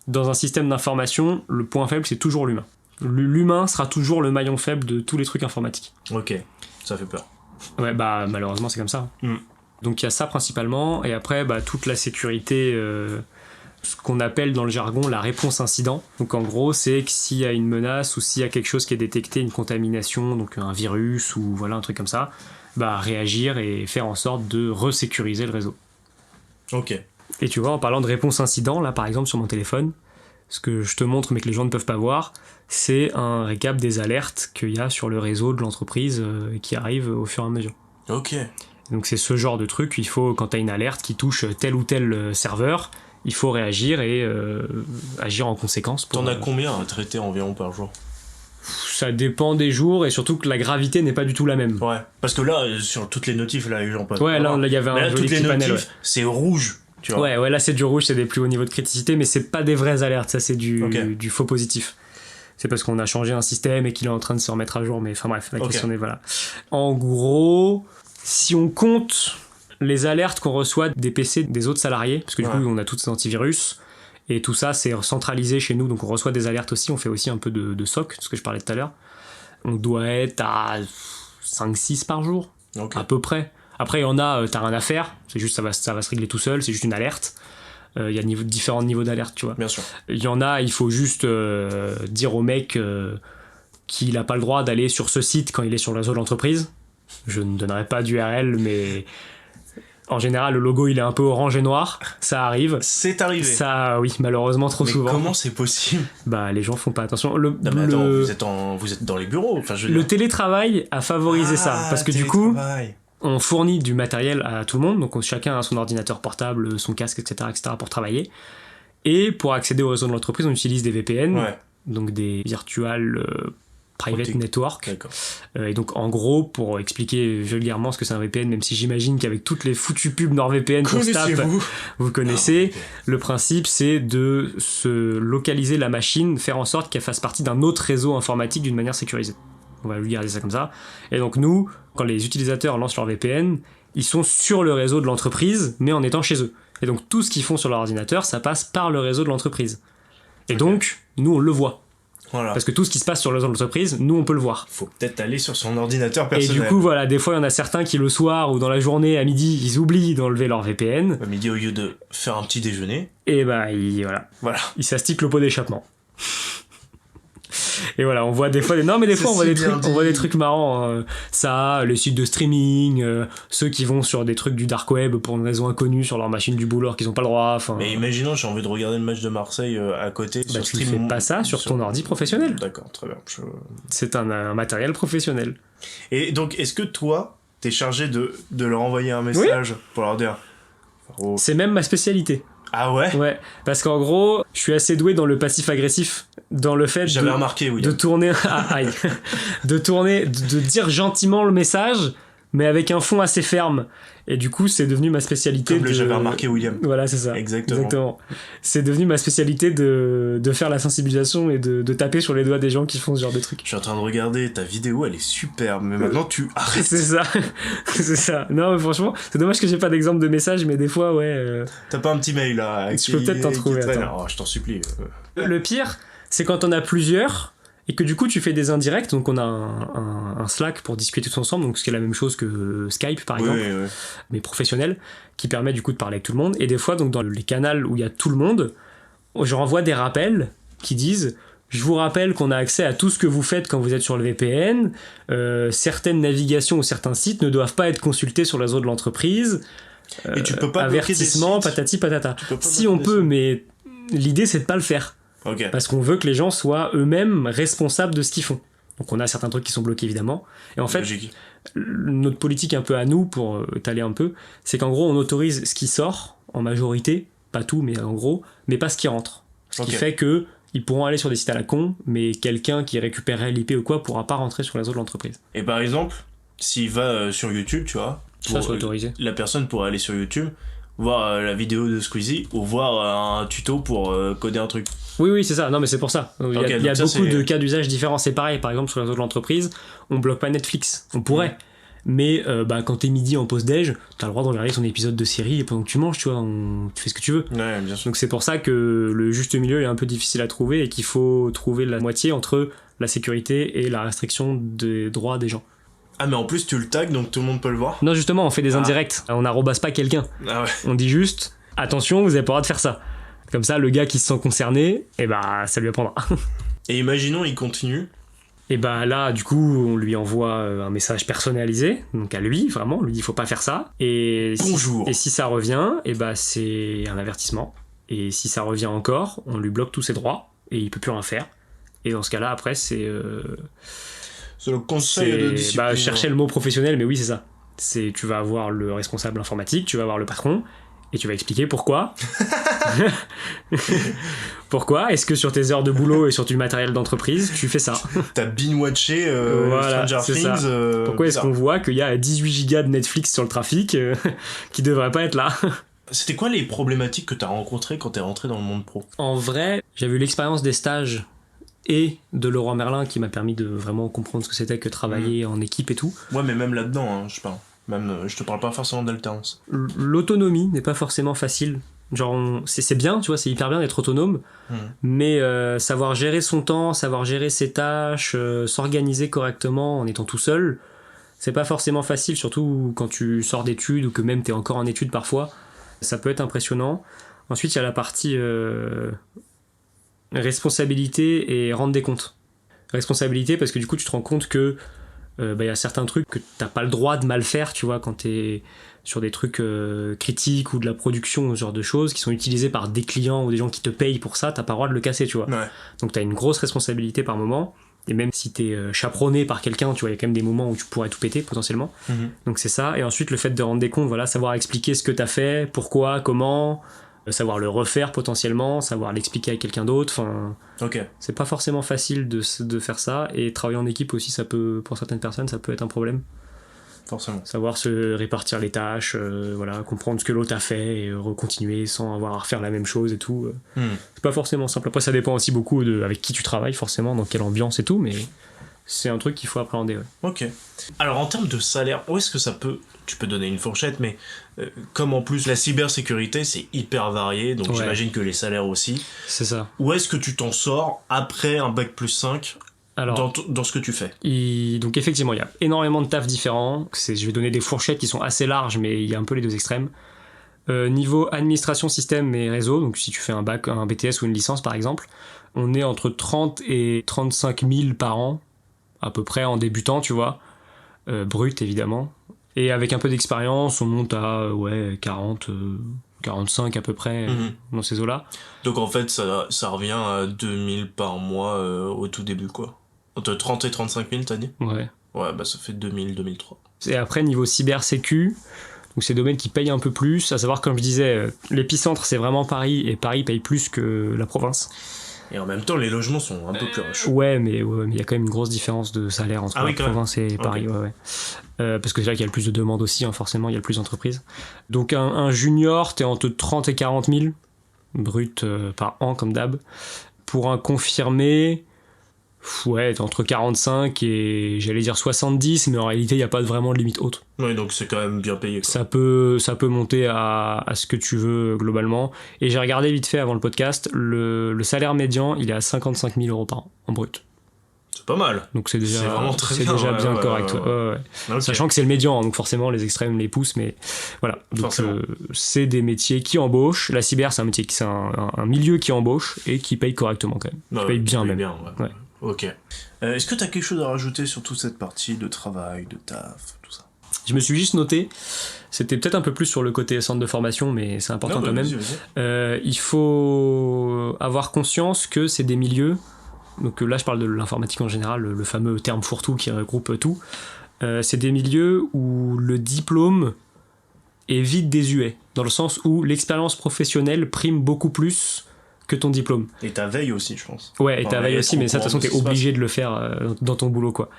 dans un système d'information, le point faible c'est toujours l'humain. L'humain sera toujours le maillon faible de tous les trucs informatiques. Ok, ça fait peur. Ouais, bah malheureusement c'est comme ça. Donc il y a ça principalement, et après toute la sécurité, ce qu'on appelle dans le jargon la réponse incident. Donc en gros c'est que s'il y a une menace ou s'il y a quelque chose qui est détecté, une contamination, donc un virus ou voilà un truc comme ça, réagir et faire en sorte de resécuriser le réseau. Ok. Et tu vois, en parlant de réponse incident, là par exemple sur mon téléphone, ce que je te montre mais que les gens ne peuvent pas voir, c'est un récap des alertes qu'il y a sur le réseau de l'entreprise qui arrivent au fur et à mesure. Ok. Donc c'est ce genre de truc, il faut, quand tu as une alerte qui touche tel ou tel serveur, il faut réagir et agir en conséquence. T'en as combien à traiter environ par jour ? Ça dépend des jours et surtout que la gravité n'est pas du tout la même. Ouais, parce que là, sur toutes les notifs, là, les gens peuvent. Ouais, là, il y avait un joli petit panel. C'est rouge. Tu vois. Ouais, là c'est du rouge, c'est des plus hauts niveaux de criticité, mais c'est pas des vraies alertes, ça c'est du faux positif. C'est parce qu'on a changé un système et qu'il est en train de se remettre à jour, mais enfin bref, la question est voilà. En gros, si on compte les alertes qu'on reçoit des PC des autres salariés, parce que du coup on a tous ces antivirus, et tout ça c'est centralisé chez nous, donc on reçoit des alertes aussi, on fait aussi un peu de SOC, ce que je parlais tout à l'heure. On doit être à 5-6 par jour, à peu près. Après, il y en a, t'as rien à faire, c'est juste ça va se régler tout seul, c'est juste une alerte. Il y a différents niveaux d'alerte, tu vois. Bien sûr. Il y en a, il faut juste dire au mec qu'il n'a pas le droit d'aller sur ce site quand il est sur le réseau de l'entreprise. Je ne donnerai pas d'URL, mais en général, le logo il est un peu orange et noir, ça arrive. C'est arrivé. Ça, oui, malheureusement trop souvent. Comment c'est possible ? Les gens font pas attention. Attends, vous êtes dans les bureaux. Enfin, le télétravail a favorisé ça, parce que du coup, on fournit du matériel à tout le monde, donc chacun a son ordinateur portable, son casque, etc. pour travailler. Et pour accéder au réseau de l'entreprise, on utilise des VPN, donc des Virtual Private Network. Et donc en gros, pour expliquer vulgairement ce que c'est un VPN, même si j'imagine qu'avec toutes les foutues pubs NordVPN qu'on se tape, vous connaissez, le principe c'est de se localiser la machine, faire en sorte qu'elle fasse partie d'un autre réseau informatique d'une manière sécurisée. On va vulgariser ça comme ça. Et donc nous, quand les utilisateurs lancent leur VPN, ils sont sur le réseau de l'entreprise, mais en étant chez eux. Et donc tout ce qu'ils font sur leur ordinateur, ça passe par le réseau de l'entreprise. Et donc, nous, on le voit. Voilà. Parce que tout ce qui se passe sur le réseau de l'entreprise, nous, on peut le voir. Faut peut-être aller sur son ordinateur personnel. Et du coup, voilà, des fois, il y en a certains qui, le soir ou dans la journée, à midi, ils oublient d'enlever leur VPN. À midi, au lieu de faire un petit déjeuner. Et bah, ils s'astiquent le pot d'échappement. Et voilà, on voit des fois on voit des trucs marrants, hein. Ça, les sites de streaming, ceux qui vont sur des trucs du dark web pour une raison inconnue sur leur machine du boulot qu'ils ont pas le droit. Mais imaginons, j'ai envie de regarder le match de Marseille à côté. Bah, tu fais pas ça sur ton ordi professionnel. D'accord, très bien. C'est un matériel professionnel. Et donc, est-ce que toi, t'es chargé de leur envoyer un message pour leur dire... C'est même ma spécialité. Ah ouais? Ouais, parce qu'en gros, je suis assez doué dans le passif-agressif, dans le fait de tourner, de dire gentiment le message, mais avec un fond assez ferme. Et du coup, c'est devenu ma spécialité. Comme j'avais remarqué, William. Voilà, c'est ça. Exactement. C'est devenu ma spécialité de faire la sensibilisation et de taper sur les doigts des gens qui font ce genre de trucs. Je suis en train de regarder ta vidéo, elle est superbe, mais maintenant tu arrêtes. C'est ça. C'est ça. Non, mais franchement, c'est dommage que j'ai pas d'exemple de message, mais des fois, ouais. T'as pas un petit mail là Je peux peut-être t'en trouver. Oh, je t'en supplie. Le pire, c'est quand on a plusieurs. Et que du coup tu fais des indirects, donc on a un Slack pour discuter tous ensemble, donc ce qui est la même chose que Skype par exemple, mais professionnel, qui permet du coup de parler avec tout le monde. Et des fois, donc dans les canaux où il y a tout le monde, je renvoie des rappels qui disent: je vous rappelle qu'on a accès à tout ce que vous faites quand vous êtes sur le VPN, certaines navigations ou certains sites ne doivent pas être consultés sur le réseau de l'entreprise, et tu peux pas avertissement, patati patata. Si on peut, mais l'idée c'est de pas le faire. Okay. Parce qu'on veut que les gens soient eux-mêmes responsables de ce qu'ils font. Donc on a certains trucs qui sont bloqués évidemment. Et en fait, notre politique un peu à nous, pour étaler un peu, c'est qu'en gros on autorise ce qui sort en majorité, pas tout mais en gros, mais pas ce qui rentre. Ce qui fait que ils pourront aller sur des sites à la con, mais quelqu'un qui récupérerait l'IP ou quoi pourra pas rentrer sur la zone de l'entreprise. Et par exemple, s'il va sur YouTube, tu vois, ça c'est autorisé. La personne pourrait aller sur YouTube, voir la vidéo de Squeezie ou voir un tuto pour coder un truc. Oui, c'est ça. Non, mais c'est pour ça. Il y a beaucoup de cas d'usage différents. C'est pareil, par exemple, sur le réseau de l'entreprise, on bloque pas Netflix. On pourrait. Mais quand t'es midi en pause déj, t'as le droit de regarder ton épisode de série et pendant que tu manges, tu vois, tu fais ce que tu veux. Ouais, bien sûr. Donc c'est pour ça que le juste milieu est un peu difficile à trouver et qu'il faut trouver la moitié entre la sécurité et la restriction des droits des gens. Ah, mais en plus tu le tags donc tout le monde peut le voir? Non, justement, on fait des indirects. On n'arrobasse pas quelqu'un. Ah ouais. On dit juste attention, vous avez pas le droit de faire ça. Comme ça, le gars qui se sent concerné, ça lui apprendra. Et imaginons, il continue. Et là, du coup, on lui envoie un message personnalisé, donc à lui, vraiment, on lui dit faut pas faire ça. Et bonjour. Et si ça revient, c'est un avertissement. Et si ça revient encore, on lui bloque tous ses droits et il peut plus rien faire. Et dans ce cas-là, après, c'est le conseil de discipline. Chercher le mot professionnel, mais oui, c'est ça. Tu vas avoir le responsable informatique, tu vas avoir le patron. Et tu vas expliquer pourquoi. Pourquoi est-ce que sur tes heures de boulot et sur du matériel d'entreprise, tu fais ça? T'as binge-watché Stranger Things. Pourquoi est-ce qu'on voit qu'il y a 18 gigas de Netflix sur le trafic qui devraient pas être là? C'était quoi les problématiques que t'as rencontrées quand t'es rentré dans le monde pro? En vrai, j'avais eu l'expérience des stages et de Leroy Merlin qui m'a permis de vraiment comprendre ce que c'était que travailler en équipe et tout. Ouais, mais même là-dedans, je parle. Même, je te parle pas forcément d'alternance. L'autonomie n'est pas forcément facile. Genre, c'est bien, tu vois, c'est hyper bien d'être autonome, mais savoir gérer son temps, savoir gérer ses tâches, s'organiser correctement en étant tout seul, c'est pas forcément facile, surtout quand tu sors d'études ou que même t'es encore en études parfois. Ça peut être impressionnant. Ensuite, il y a la partie responsabilité et rendre des comptes. Responsabilité parce que du coup, tu te rends compte que y a certains trucs que t'as pas le droit de mal faire, tu vois, quand t'es sur des trucs critiques ou de la production, ce genre de choses qui sont utilisés par des clients ou des gens qui te payent pour ça, t'as pas le droit de le casser, tu vois. Ouais. Donc t'as une grosse responsabilité par moment, et même si t'es chaperonné par quelqu'un, tu vois, il y a quand même des moments où tu pourrais tout péter potentiellement. Donc c'est ça. Et ensuite le fait de rendre des comptes, voilà, savoir expliquer ce que t'as fait, pourquoi, comment, savoir le refaire potentiellement, savoir l'expliquer à quelqu'un d'autre, enfin c'est pas forcément facile de faire ça, et travailler en équipe aussi, ça peut, pour certaines personnes, ça peut être un problème. Forcément. Savoir se répartir les tâches, voilà, comprendre ce que l'autre a fait et recontinuer sans avoir à refaire la même chose et tout. C'est pas forcément simple. Après ça dépend aussi beaucoup de avec qui tu travailles, forcément, dans quelle ambiance et tout, mais c'est un truc qu'il faut appréhender. Ouais. Ok. Alors en termes de salaire, où est-ce que tu peux donner une fourchette, mais comme en plus la cybersécurité c'est hyper varié, donc j'imagine que les salaires aussi. C'est ça. Où est-ce que tu t'en sors après un bac+5 dans ce que tu fais? Donc effectivement, il y a énormément de tafs différents. Je vais donner des fourchettes qui sont assez larges, mais il y a un peu les deux extrêmes. Niveau administration système et réseau, donc si tu fais un bac, un BTS ou une licence par exemple, on est entre 30 et 35 000 par an, à peu près en débutant, tu vois, brut évidemment. Et avec un peu d'expérience, on monte à 40, 45 à peu près, dans ces eaux-là. Donc en fait, ça revient à 2000 par mois au tout début, quoi. Entre 30 et 35 000, t'as dit? Ouais. Ouais, bah ça fait 2000, 2003. Et après, niveau cyber-sécu, donc c'est des domaines qui payent un peu plus, à savoir, comme je disais, l'épicentre c'est vraiment Paris, et Paris paye plus que la province. Et en même temps, les logements sont un peu plus riches. Ouais, mais il y a quand même une grosse différence de salaire entre la province et Paris. Okay. Parce que c'est là qu'il y a le plus de demandes aussi, hein, forcément, il y a le plus d'entreprises. Donc un junior, t'es entre 30 et 40 000 brut par an, comme d'hab. Pour un confirmé, t'es entre 45 et j'allais dire 70, mais en réalité, il n'y a pas vraiment de limite haute. Ouais, donc c'est quand même bien payé, quoi. Ça peut monter à ce que tu veux globalement. Et j'ai regardé vite fait avant le podcast, le salaire médian, il est à 55 000 euros par an, en brut. C'est pas mal. Donc c'est déjà bien correct. Okay. Sachant que c'est le médian, donc forcément les extrêmes les poussent, mais voilà. Donc c'est des métiers qui embauchent. La cyber, c'est un métier c'est un milieu qui embauche et qui paye correctement quand même. Qui paye bien même. Bien, ouais. Ok. Est-ce que tu as quelque chose à rajouter sur toute cette partie de travail, de taf, tout ça? Je me suis juste noté, c'était peut-être un peu plus sur le côté centre de formation, mais c'est important quand même. Il faut avoir conscience que c'est des milieux, donc là je parle de l'informatique en général, le fameux terme fourre-tout qui regroupe tout, c'est des milieux où le diplôme est vite désuet, dans le sens où l'expérience professionnelle prime beaucoup plus que ton diplôme. Et ta veille aussi, je pense. Ouais, et ta veille aussi, mais ça, de toute façon, t'es obligé de le faire dans ton boulot, quoi.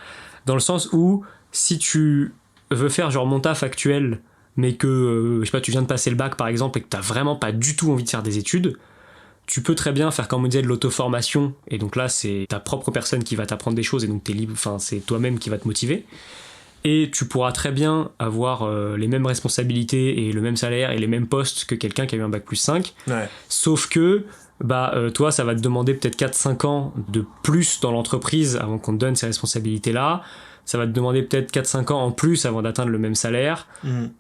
Dans le sens où, si tu veux faire genre mon taf actuel, mais que, je sais pas, tu viens de passer le bac, par exemple, et que t'as vraiment pas du tout envie de faire des études, tu peux très bien faire, comme on disait, de l'auto-formation, et donc là, c'est ta propre personne qui va t'apprendre des choses, et donc t'es libre, enfin, c'est toi-même qui va te motiver. Et tu pourras très bien avoir les mêmes responsabilités et le même salaire et les mêmes postes que quelqu'un qui a eu un bac+5. Ouais. Sauf que, toi, ça va te demander peut-être 4-5 ans de plus dans l'entreprise avant qu'on te donne ces responsabilités-là. Ça va te demander peut-être 4-5 ans en plus avant d'atteindre le même salaire.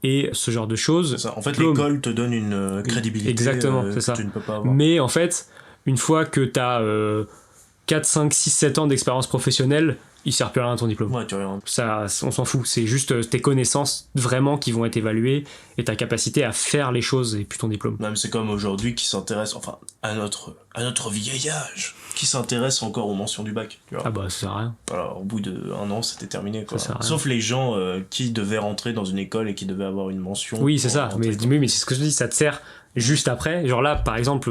Et ce genre de choses. C'est ça. En fait, l'école te donne une crédibilité. Exactement, c'est ça. Que tu ne peux pas avoir. Mais en fait, une fois que tu as 4, 5, 6, 7 ans d'expérience professionnelle, il sert plus à rien ton diplôme. Ouais, tu rien. Ça, on s'en fout. C'est juste tes connaissances vraiment qui vont être évaluées et ta capacité à faire les choses et puis ton diplôme. Même c'est comme aujourd'hui qui s'intéresse, enfin, à notre vieil âge, qui s'intéresse encore aux mentions du bac. Tu vois. Ah bah ça sert à rien. Alors au bout d'1 an, c'était terminé, quoi. Ça Sauf les gens qui devaient rentrer dans une école et qui devaient avoir une mention. Oui, c'est ça. Mais c'est ce que je dis, ça te sert juste après. Genre là, par exemple,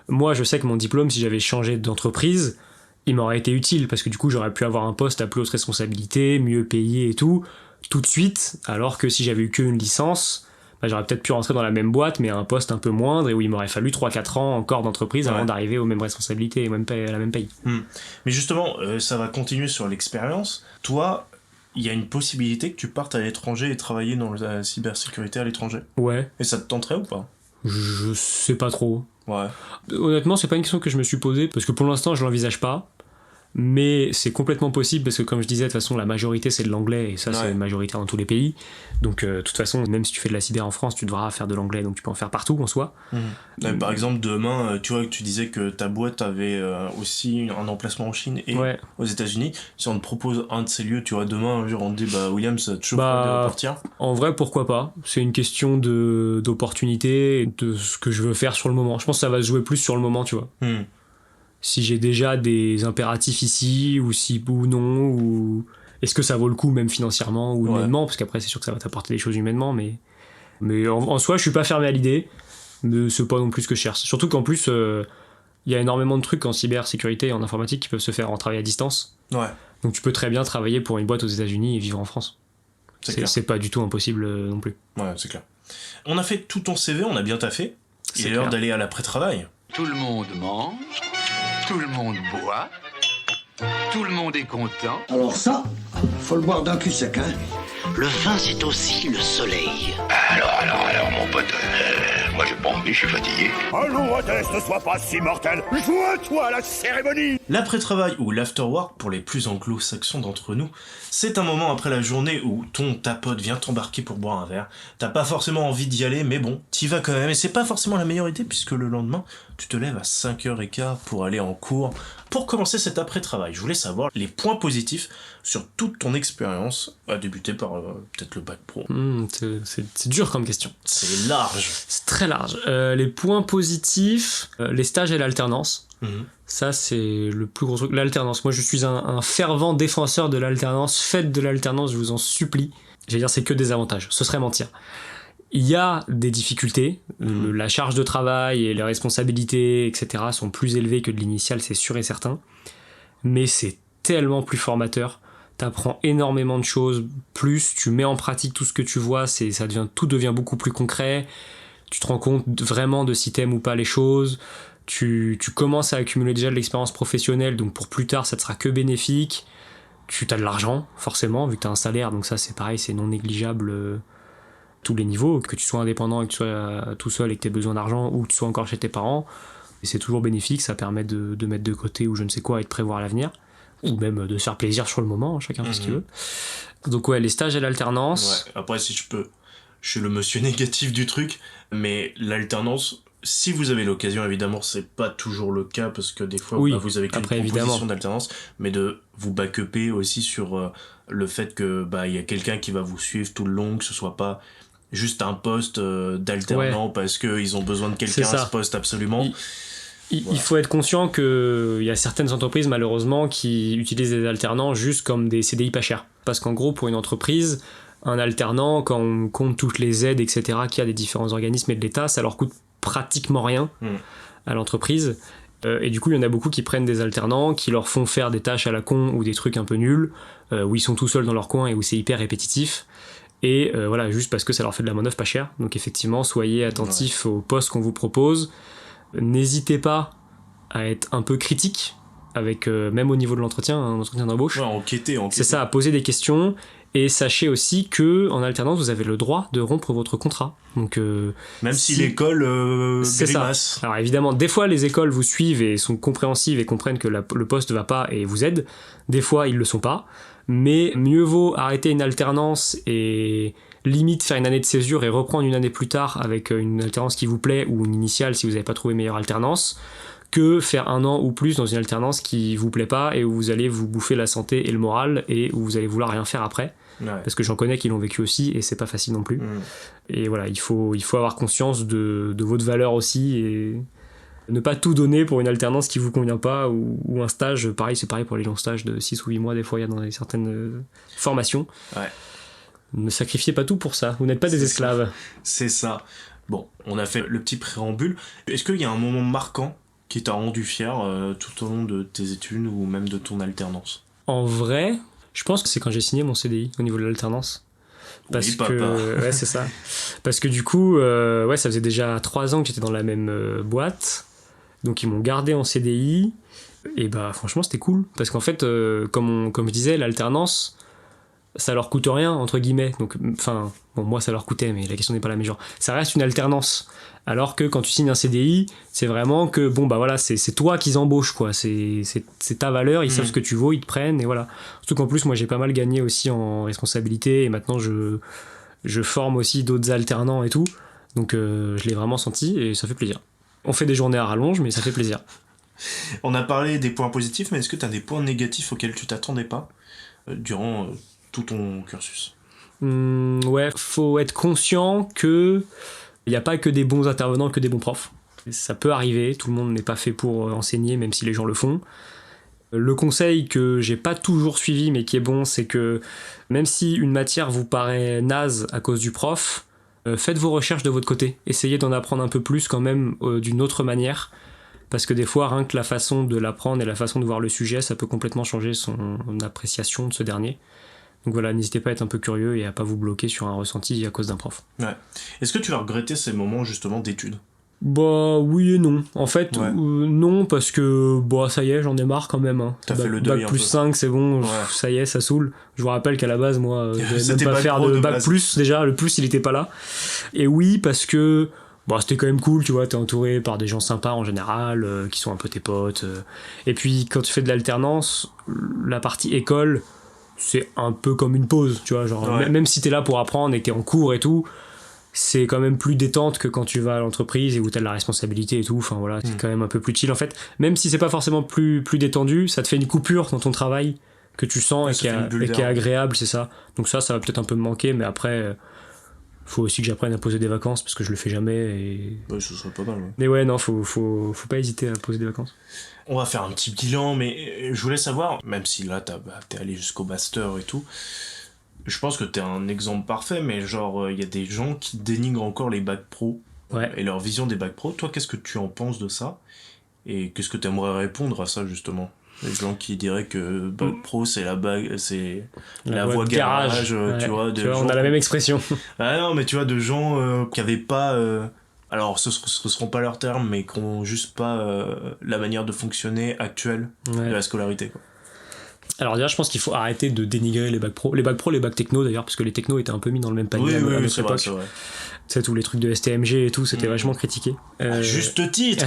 moi je sais que mon diplôme, si j'avais changé d'entreprise, il m'aurait été utile parce que du coup j'aurais pu avoir un poste à plus haute responsabilité, mieux payé et tout de suite, alors que si j'avais eu qu'une licence, j'aurais peut-être pu rentrer dans la même boîte mais à un poste un peu moindre et où il m'aurait fallu 3-4 ans encore d'entreprise avant d'arriver aux mêmes responsabilités et à la même paye. Mais justement, ça va continuer sur l'expérience. Toi, il y a une possibilité que tu partes à l'étranger et travailler dans la cybersécurité à l'étranger. Ouais. Et ça te tenterait ou pas? Je sais pas trop. Ouais. Honnêtement, c'est pas une question que je me suis posée parce que pour l'instant je l'envisage pas, mais c'est complètement possible parce que comme je disais, de toute façon la majorité c'est de l'anglais et ça c'est majoritaire dans tous les pays, donc de toute façon même si tu fais de la cyber en France tu devras faire de l'anglais, donc tu peux en faire partout en soi. Par exemple demain, tu vois que tu disais que ta boîte avait aussi un emplacement en Chine et aux États-Unis. Si on te propose un de ces lieux, tu vois, demain genre on te dit William, ça te chauffe de repartir? En vrai, pourquoi pas, c'est une question d'opportunité et de ce que je veux faire sur le moment. Je pense que ça va se jouer plus sur le moment, tu vois. Si j'ai déjà des impératifs ici, ou non, ou est-ce que ça vaut le coup même financièrement ou humainement, parce qu'après c'est sûr que ça va t'apporter des choses humainement, mais en soi je suis pas fermé à l'idée, mais c'est pas non plus ce que je cherche. Surtout qu'en plus il y a énormément de trucs en cybersécurité et en informatique qui peuvent se faire en travail à distance. Donc tu peux très bien travailler pour une boîte aux États-Unis et vivre en France. C'est pas du tout impossible non plus. Ouais, c'est clair. On a fait tout ton CV, on a bien taffé. Il est l'heure d'aller à l'après-travail. Tout le monde mange, tout le monde boit, Tout le monde est content. Alors ça, faut le boire d'un cul sec, hein. Le vin, c'est aussi le soleil. Alors, mon pote, moi j'ai pas envie, je suis fatigué. Allons, Modeste, ne sois pas si mortel. Joins-toi à la cérémonie. L'après-travail ou l'afterwork pour les plus anglo-saxons d'entre nous, c'est un moment après la journée où ta pote vient t'embarquer pour boire un verre. T'as pas forcément envie d'y aller, mais bon, t'y vas quand même. Et c'est pas forcément la meilleure idée puisque le lendemain, tu te lèves à 5h15 pour aller en cours. Pour commencer cet après-travail, je voulais savoir les points positifs sur toute ton expérience, à débuter par peut-être le bac pro. C'est dur comme question. C'est large. C'est très large. Les points positifs, les stages et l'alternance. Ça, c'est le plus gros truc. L'alternance. Moi, je suis un fervent défenseur de l'alternance. Faites de l'alternance, je vous en supplie. J'allais dire, c'est que des avantages. Ce serait mentir. Il y a des difficultés. La charge de travail et les responsabilités, etc. sont plus élevées que de l'initial, c'est sûr et certain. Mais c'est tellement plus formateur. T'apprends énormément de choses. Plus tu mets en pratique tout ce que tu vois, tout devient beaucoup plus concret. Tu te rends compte vraiment de si t'aimes ou pas les choses. Tu commences à accumuler déjà de l'expérience professionnelle, donc pour plus tard, ça te sera que bénéfique. Tu as de l'argent, forcément, vu que tu as un salaire, donc ça, c'est pareil, c'est non négligeable tous les niveaux, que tu sois indépendant et que tu sois tout seul et que tu aies besoin d'argent, ou que tu sois encore chez tes parents. Et c'est toujours bénéfique, ça permet de mettre de côté ou je ne sais quoi et de prévoir l'avenir, ou même de se faire plaisir sur le moment, chacun fait ce qu'il veut. Donc ouais, les stages et l'alternance. Ouais, après, si je peux, je suis le monsieur négatif du truc, mais l'alternance... Si vous avez l'occasion, évidemment, c'est pas toujours le cas parce que des fois, vous avez qu'une proposition d'alternance, mais de vous back-upper aussi sur le fait que il y a quelqu'un qui va vous suivre tout le long, que ce soit pas juste un poste d'alternant parce qu'ils ont besoin de quelqu'un à ce poste absolument. Il faut être conscient qu'il y a certaines entreprises, malheureusement, qui utilisent des alternants juste comme des CDI pas chers. Parce qu'en gros, pour une entreprise, un alternant, quand on compte toutes les aides, etc., qu'il y a des différents organismes et de l'État, ça leur coûte pratiquement rien à l'entreprise. Et du coup, il y en a beaucoup qui prennent des alternants, qui leur font faire des tâches à la con ou des trucs un peu nuls, où ils sont tout seuls dans leur coin et où c'est hyper répétitif. Et voilà, juste parce que ça leur fait de la main-d'œuvre pas chère. Donc effectivement, soyez attentifs aux postes qu'on vous propose. N'hésitez pas à être un peu critique, avec même au niveau de l'entretien, un entretien d'embauche. Enquêter. C'est ça, à poser des questions. Et sachez aussi que en alternance, vous avez le droit de rompre votre contrat. Donc même si l'école grimace. Ça. Alors évidemment, des fois les écoles vous suivent et sont compréhensives et comprennent que le poste va pas et vous aident. Des fois ils le sont pas. Mais mieux vaut arrêter une alternance et limite faire une année de césure et reprendre une année plus tard avec une alternance qui vous plaît ou une initiale si vous n'avez pas trouvé meilleure alternance, que faire 1 an ou plus dans une alternance qui vous plaît pas et où vous allez vous bouffer la santé et le moral et où vous allez vouloir rien faire après. Parce que j'en connais qui l'ont vécu aussi et c'est pas facile non plus. Et voilà, il faut avoir conscience de votre valeur aussi et ne pas tout donner pour une alternance qui vous convient pas ou un stage. Pareil, c'est pareil pour les gens stage de 6 ou 8 mois, des fois il y a dans certaines formations. Ne sacrifiez pas tout pour ça, vous n'êtes pas des esclaves. C'est ça. Bon, on a fait le petit préambule. Est-ce qu'il y a un moment marquant qui t'a rendu fier tout au long de tes études ou même de ton alternance? En vrai, je pense que c'est quand j'ai signé mon CDI au niveau de l'alternance. Parce que ouais, c'est ça. Parce que du coup, ça faisait déjà 3 ans que j'étais dans la même boîte. Donc ils m'ont gardé en CDI. Et franchement, c'était cool. Parce qu'en fait, comme je disais, l'alternance, ça leur coûte rien, entre guillemets. Donc, moi, ça leur coûtait, mais la question n'est pas la même. Ça reste une alternance. Alors que quand tu signes un CDI, c'est vraiment que, c'est toi qu'ils embauchent, quoi. C'est ta valeur, ils savent ce que tu vaux, ils te prennent, et voilà. Surtout qu'en plus, moi, j'ai pas mal gagné aussi en responsabilité, et maintenant, je forme aussi d'autres alternants et tout. Donc, je l'ai vraiment senti, et ça fait plaisir. On fait des journées à rallonge, mais ça fait plaisir. On a parlé des points positifs, mais est-ce que tu as des points négatifs auxquels tu t'attendais pas durant tout ton cursus? Faut être conscient que il n'y a pas que des bons intervenants, que des bons profs. Ça peut arriver, tout le monde n'est pas fait pour enseigner, même si les gens le font. Le conseil que j'ai pas toujours suivi, mais qui est bon, c'est que même si une matière vous paraît naze à cause du prof, faites vos recherches de votre côté. Essayez d'en apprendre un peu plus quand même d'une autre manière. Parce que des fois, rien que la façon de l'apprendre et la façon de voir le sujet, ça peut complètement changer son appréciation de ce dernier. Donc voilà, n'hésitez pas à être un peu curieux et à pas vous bloquer sur un ressenti à cause d'un prof. Ouais. Est-ce que tu vas regretter ces moments justement d'études? Bah oui et non. En fait, non, parce que ça y est, j'en ai marre quand même. Hein. T'as fait le deuil bac plus 5, c'est bon, ça y est, ça saoule. Je vous rappelle qu'à la base, moi, je devais même pas faire de bac plus, déjà, le plus il était pas là. Et oui, parce que c'était quand même cool, tu vois, t'es entouré par des gens sympas en général, qui sont un peu tes potes. Et puis quand tu fais de l'alternance, la partie école, c'est un peu comme une pause, tu vois, genre même si t'es là pour apprendre et que t'es en cours et tout, c'est quand même plus détente que quand tu vas à l'entreprise et où t'as de la responsabilité et tout. Enfin voilà, c'est quand même un peu plus chill en fait. Même si c'est pas forcément plus détendu, ça te fait une coupure dans ton travail que tu sens et qui est agréable, c'est ça. Donc ça va peut-être un peu me manquer, mais après, faut aussi que j'apprenne à poser des vacances parce que je le fais jamais. Et... Ouais, ce serait pas mal. Ouais. Mais ouais, non, faut pas hésiter à poser des vacances. On va faire un petit bilan, mais je voulais savoir, même si là t'es allé jusqu'au master et tout. Je pense que t'es un exemple parfait, mais genre, y a des gens qui dénigrent encore les bacs pro et leur vision des bacs pro. Toi, qu'est-ce que tu en penses de ça ? Et qu'est-ce que t'aimerais répondre à ça, justement ? Les gens qui diraient que bac pro, c'est la voie garage, tu vois. On a la même expression. Ah non, mais tu vois, de gens qui avaient pas... alors, ce seront pas leurs termes, mais qui ont juste pas la manière de fonctionner actuelle de la scolarité, quoi. Alors déjà, je pense qu'il faut arrêter de dénigrer les bacs pro, les bacs techno d'ailleurs, parce que les technos étaient un peu mis dans le même panier à notre époque. C'est vrai. Tu sais, tous les trucs de STMG et tout, c'était vachement critiqué. Juste titre.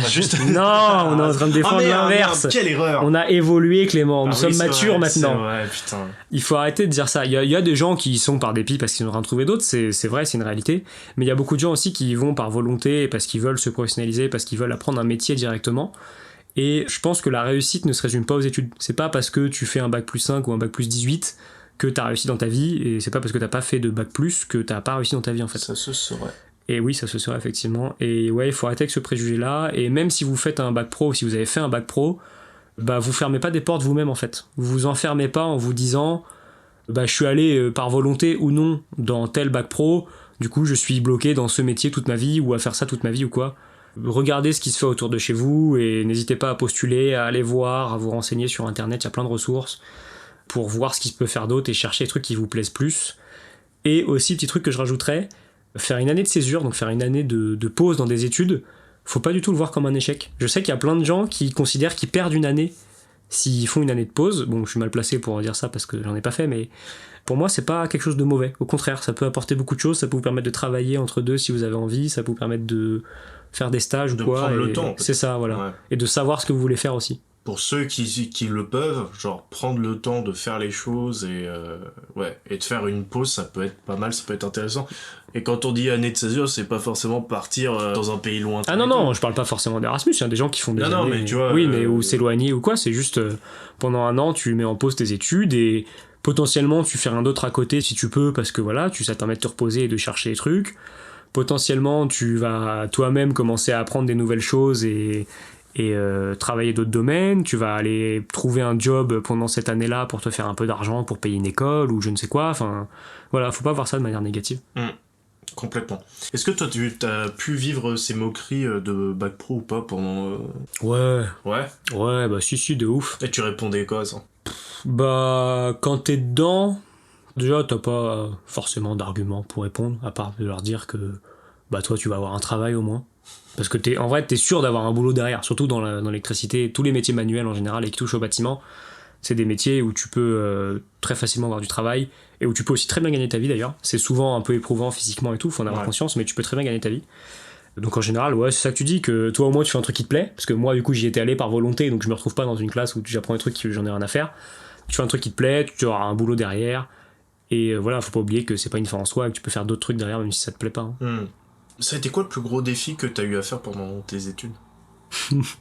Non, on est en train de défendre l'inverse. Quelle erreur. On a évolué, Clément. Nous sommes matures maintenant. Ouais, putain. Il faut arrêter de dire ça. Il y a des gens qui y sont par dépit parce qu'ils n'ont rien trouvé d'autre, c'est vrai, c'est une réalité. Mais il y a beaucoup de gens aussi qui y vont par volonté, parce qu'ils veulent se professionnaliser, parce qu'ils veulent apprendre un métier directement. Et je pense que la réussite ne se résume pas aux études. C'est pas parce que tu fais un bac plus 5 ou un bac plus 18 que t'as réussi dans ta vie, et c'est pas parce que t'as pas fait de bac plus que t'as pas réussi dans ta vie en fait. Ça se saurait. Et oui, ça se saurait effectivement. Et ouais, il faut arrêter avec ce préjugé-là. Et même si vous faites un bac pro, ou si vous avez fait un bac pro, vous fermez pas des portes vous-même en fait. Vous vous enfermez pas en vous disant je suis allé par volonté ou non dans tel bac pro, du coup je suis bloqué dans ce métier toute ma vie ou à faire ça toute ma vie ou quoi. Regardez ce qui se fait autour de chez vous et n'hésitez pas à postuler, à aller voir, à vous renseigner sur internet, il y a plein de ressources pour voir ce qui se peut faire d'autre et chercher les trucs qui vous plaisent plus. Et aussi, petit truc que je rajouterais, faire une année de césure, donc faire une année de pause dans des études, faut pas du tout le voir comme un échec. Je sais qu'il y a plein de gens qui considèrent qu'ils perdent une année s'ils font une année de pause. Bon, je suis mal placé pour dire ça parce que j'en ai pas fait, mais pour moi, c'est pas quelque chose de mauvais. Au contraire, ça peut apporter beaucoup de choses, ça peut vous permettre de travailler entre deux si vous avez envie, ça peut vous permettre de faire des stages ou quoi. De prendre le temps. C'est ça, voilà. Ouais. Et de savoir ce que vous voulez faire aussi. Pour ceux qui le peuvent, genre prendre le temps de faire les choses et de faire une pause, ça peut être pas mal, ça peut être intéressant. Et quand on dit année de césure, c'est pas forcément partir dans un pays lointain. Ah non, je parle pas forcément d'Erasmus, il y a des gens qui font des années... Non, mais tu vois... Oui, mais ou s'éloigner ou quoi, c'est juste pendant un an, tu mets en pause tes études et potentiellement tu fais rien d'autre à côté si tu peux, parce que voilà, ça te permet de te reposer et de chercher les trucs. Potentiellement, tu vas toi-même commencer à apprendre des nouvelles choses et travailler d'autres domaines, tu vas aller trouver un job pendant cette année-là pour te faire un peu d'argent pour payer une école ou je ne sais quoi, enfin voilà, faut pas voir ça de manière négative. Complètement. Est-ce que toi tu as pu vivre ces moqueries de bac pro ou pas pendant... Ouais, si, de ouf. Et tu répondais quoi à ça ? Quand t'es dedans, déjà t'as pas forcément d'arguments pour répondre, à part de leur dire que toi tu vas avoir un travail au moins. Parce que t'es sûr d'avoir un boulot derrière, surtout dans l'électricité, tous les métiers manuels en général et qui touchent au bâtiment, c'est des métiers où tu peux très facilement avoir du travail et où tu peux aussi très bien gagner ta vie d'ailleurs. C'est souvent un peu éprouvant physiquement et tout, faut en avoir conscience, mais tu peux très bien gagner ta vie. Donc en général, c'est ça que tu dis, que toi au moins tu fais un truc qui te plaît, parce que moi du coup j'y étais allé par volonté, donc je me retrouve pas dans une classe où j'apprends des trucs que j'en ai rien à faire. Tu fais un truc qui te plaît, tu auras un boulot derrière, et voilà, faut pas oublier que c'est pas une fin en soi et que tu peux faire d'autres trucs derrière même si ça te plaît pas. Ça a été quoi le plus gros défi que t'as eu à faire pendant tes études ?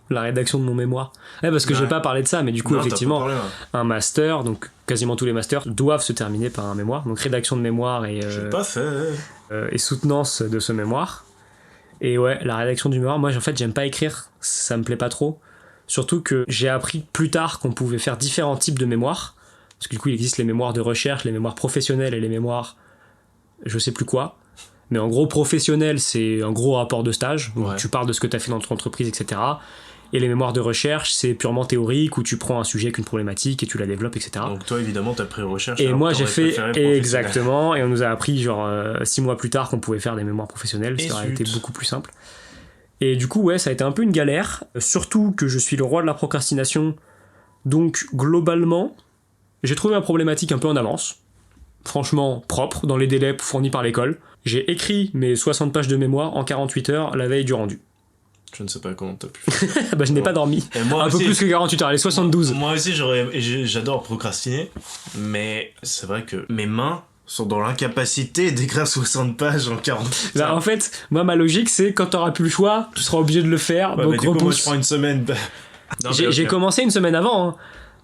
La rédaction de mon mémoire. Parce que j'ai pas parlé de ça, mais du coup, effectivement, un master, donc quasiment tous les masters doivent se terminer par un mémoire. Donc rédaction de mémoire et soutenance de ce mémoire. Et la rédaction du mémoire, moi en fait, j'aime pas écrire, ça me plaît pas trop. Surtout que j'ai appris plus tard qu'on pouvait faire différents types de mémoires. Parce que du coup, il existe les mémoires de recherche, les mémoires professionnelles et les mémoires je sais plus quoi. Mais en gros, professionnel, c'est un gros rapport de stage, où tu parles de ce que tu as fait dans ton entreprise, etc. Et les mémoires de recherche, c'est purement théorique, où tu prends un sujet avec une problématique et tu la développes, etc. Donc toi, évidemment, t'as pris recherche. Et moi, j'ai fait exactement, et on nous a appris 6 mois plus tard qu'on pouvait faire des mémoires professionnelles, ça aurait été beaucoup plus simple. Et du coup, ouais, ça a été un peu une galère. Surtout que je suis le roi de la procrastination. Donc, globalement, j'ai trouvé ma problématique un peu en avance. Franchement, propre, dans les délais fournis par l'école. J'ai écrit mes 60 pages de mémoire en 48 heures la veille du rendu. Je ne sais pas comment t'as pu faire. Bah, je n'ai pas dormi. Moi un aussi, peu plus que 48 heures, les 72. Moi aussi, j'adore procrastiner, mais c'est vrai que mes mains sont dans l'incapacité d'écrire 60 pages en 48 heures. Bah, en fait, moi, ma logique, c'est quand t'auras plus le choix, tu seras obligé de le faire. Ouais, donc mais du coup, moi, repousse. je prends une semaine. J'ai commencé une semaine avant, hein.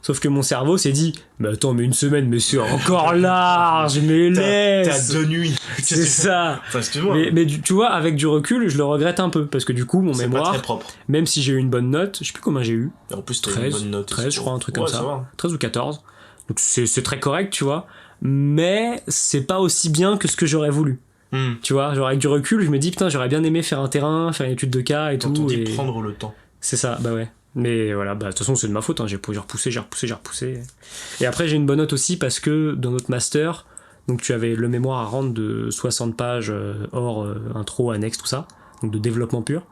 Sauf que mon cerveau s'est dit, mais attends, mais une semaine, mais c'est encore large, mais laisse. T'as 2 nuits. C'est ça. Enfin, excuse-moi. Mais tu vois, avec du recul, je le regrette un peu, parce que du coup, mon mémoire, pas très propre. même si j'ai eu une bonne note, je sais plus combien j'ai eu. En plus, t'as 13, une bonne note. 13, je crois, un truc comme ouais, ça. va. 13 ou 14. Donc c'est très correct, tu vois. Mais c'est pas aussi bien que ce que j'aurais voulu. Tu vois, genre avec du recul, je me dis, putain, j'aurais bien aimé faire un terrain, faire une étude de cas et Quand tout. on dit et... prendre le temps. C'est ça, bah ouais. Mais voilà, bah de toute façon c'est de ma faute, hein. J'ai repoussé. Et après j'ai une bonne note aussi parce que dans notre master, donc tu avais le mémoire à rendre de 60 pages hors intro, annexe, tout ça, donc de développement pur,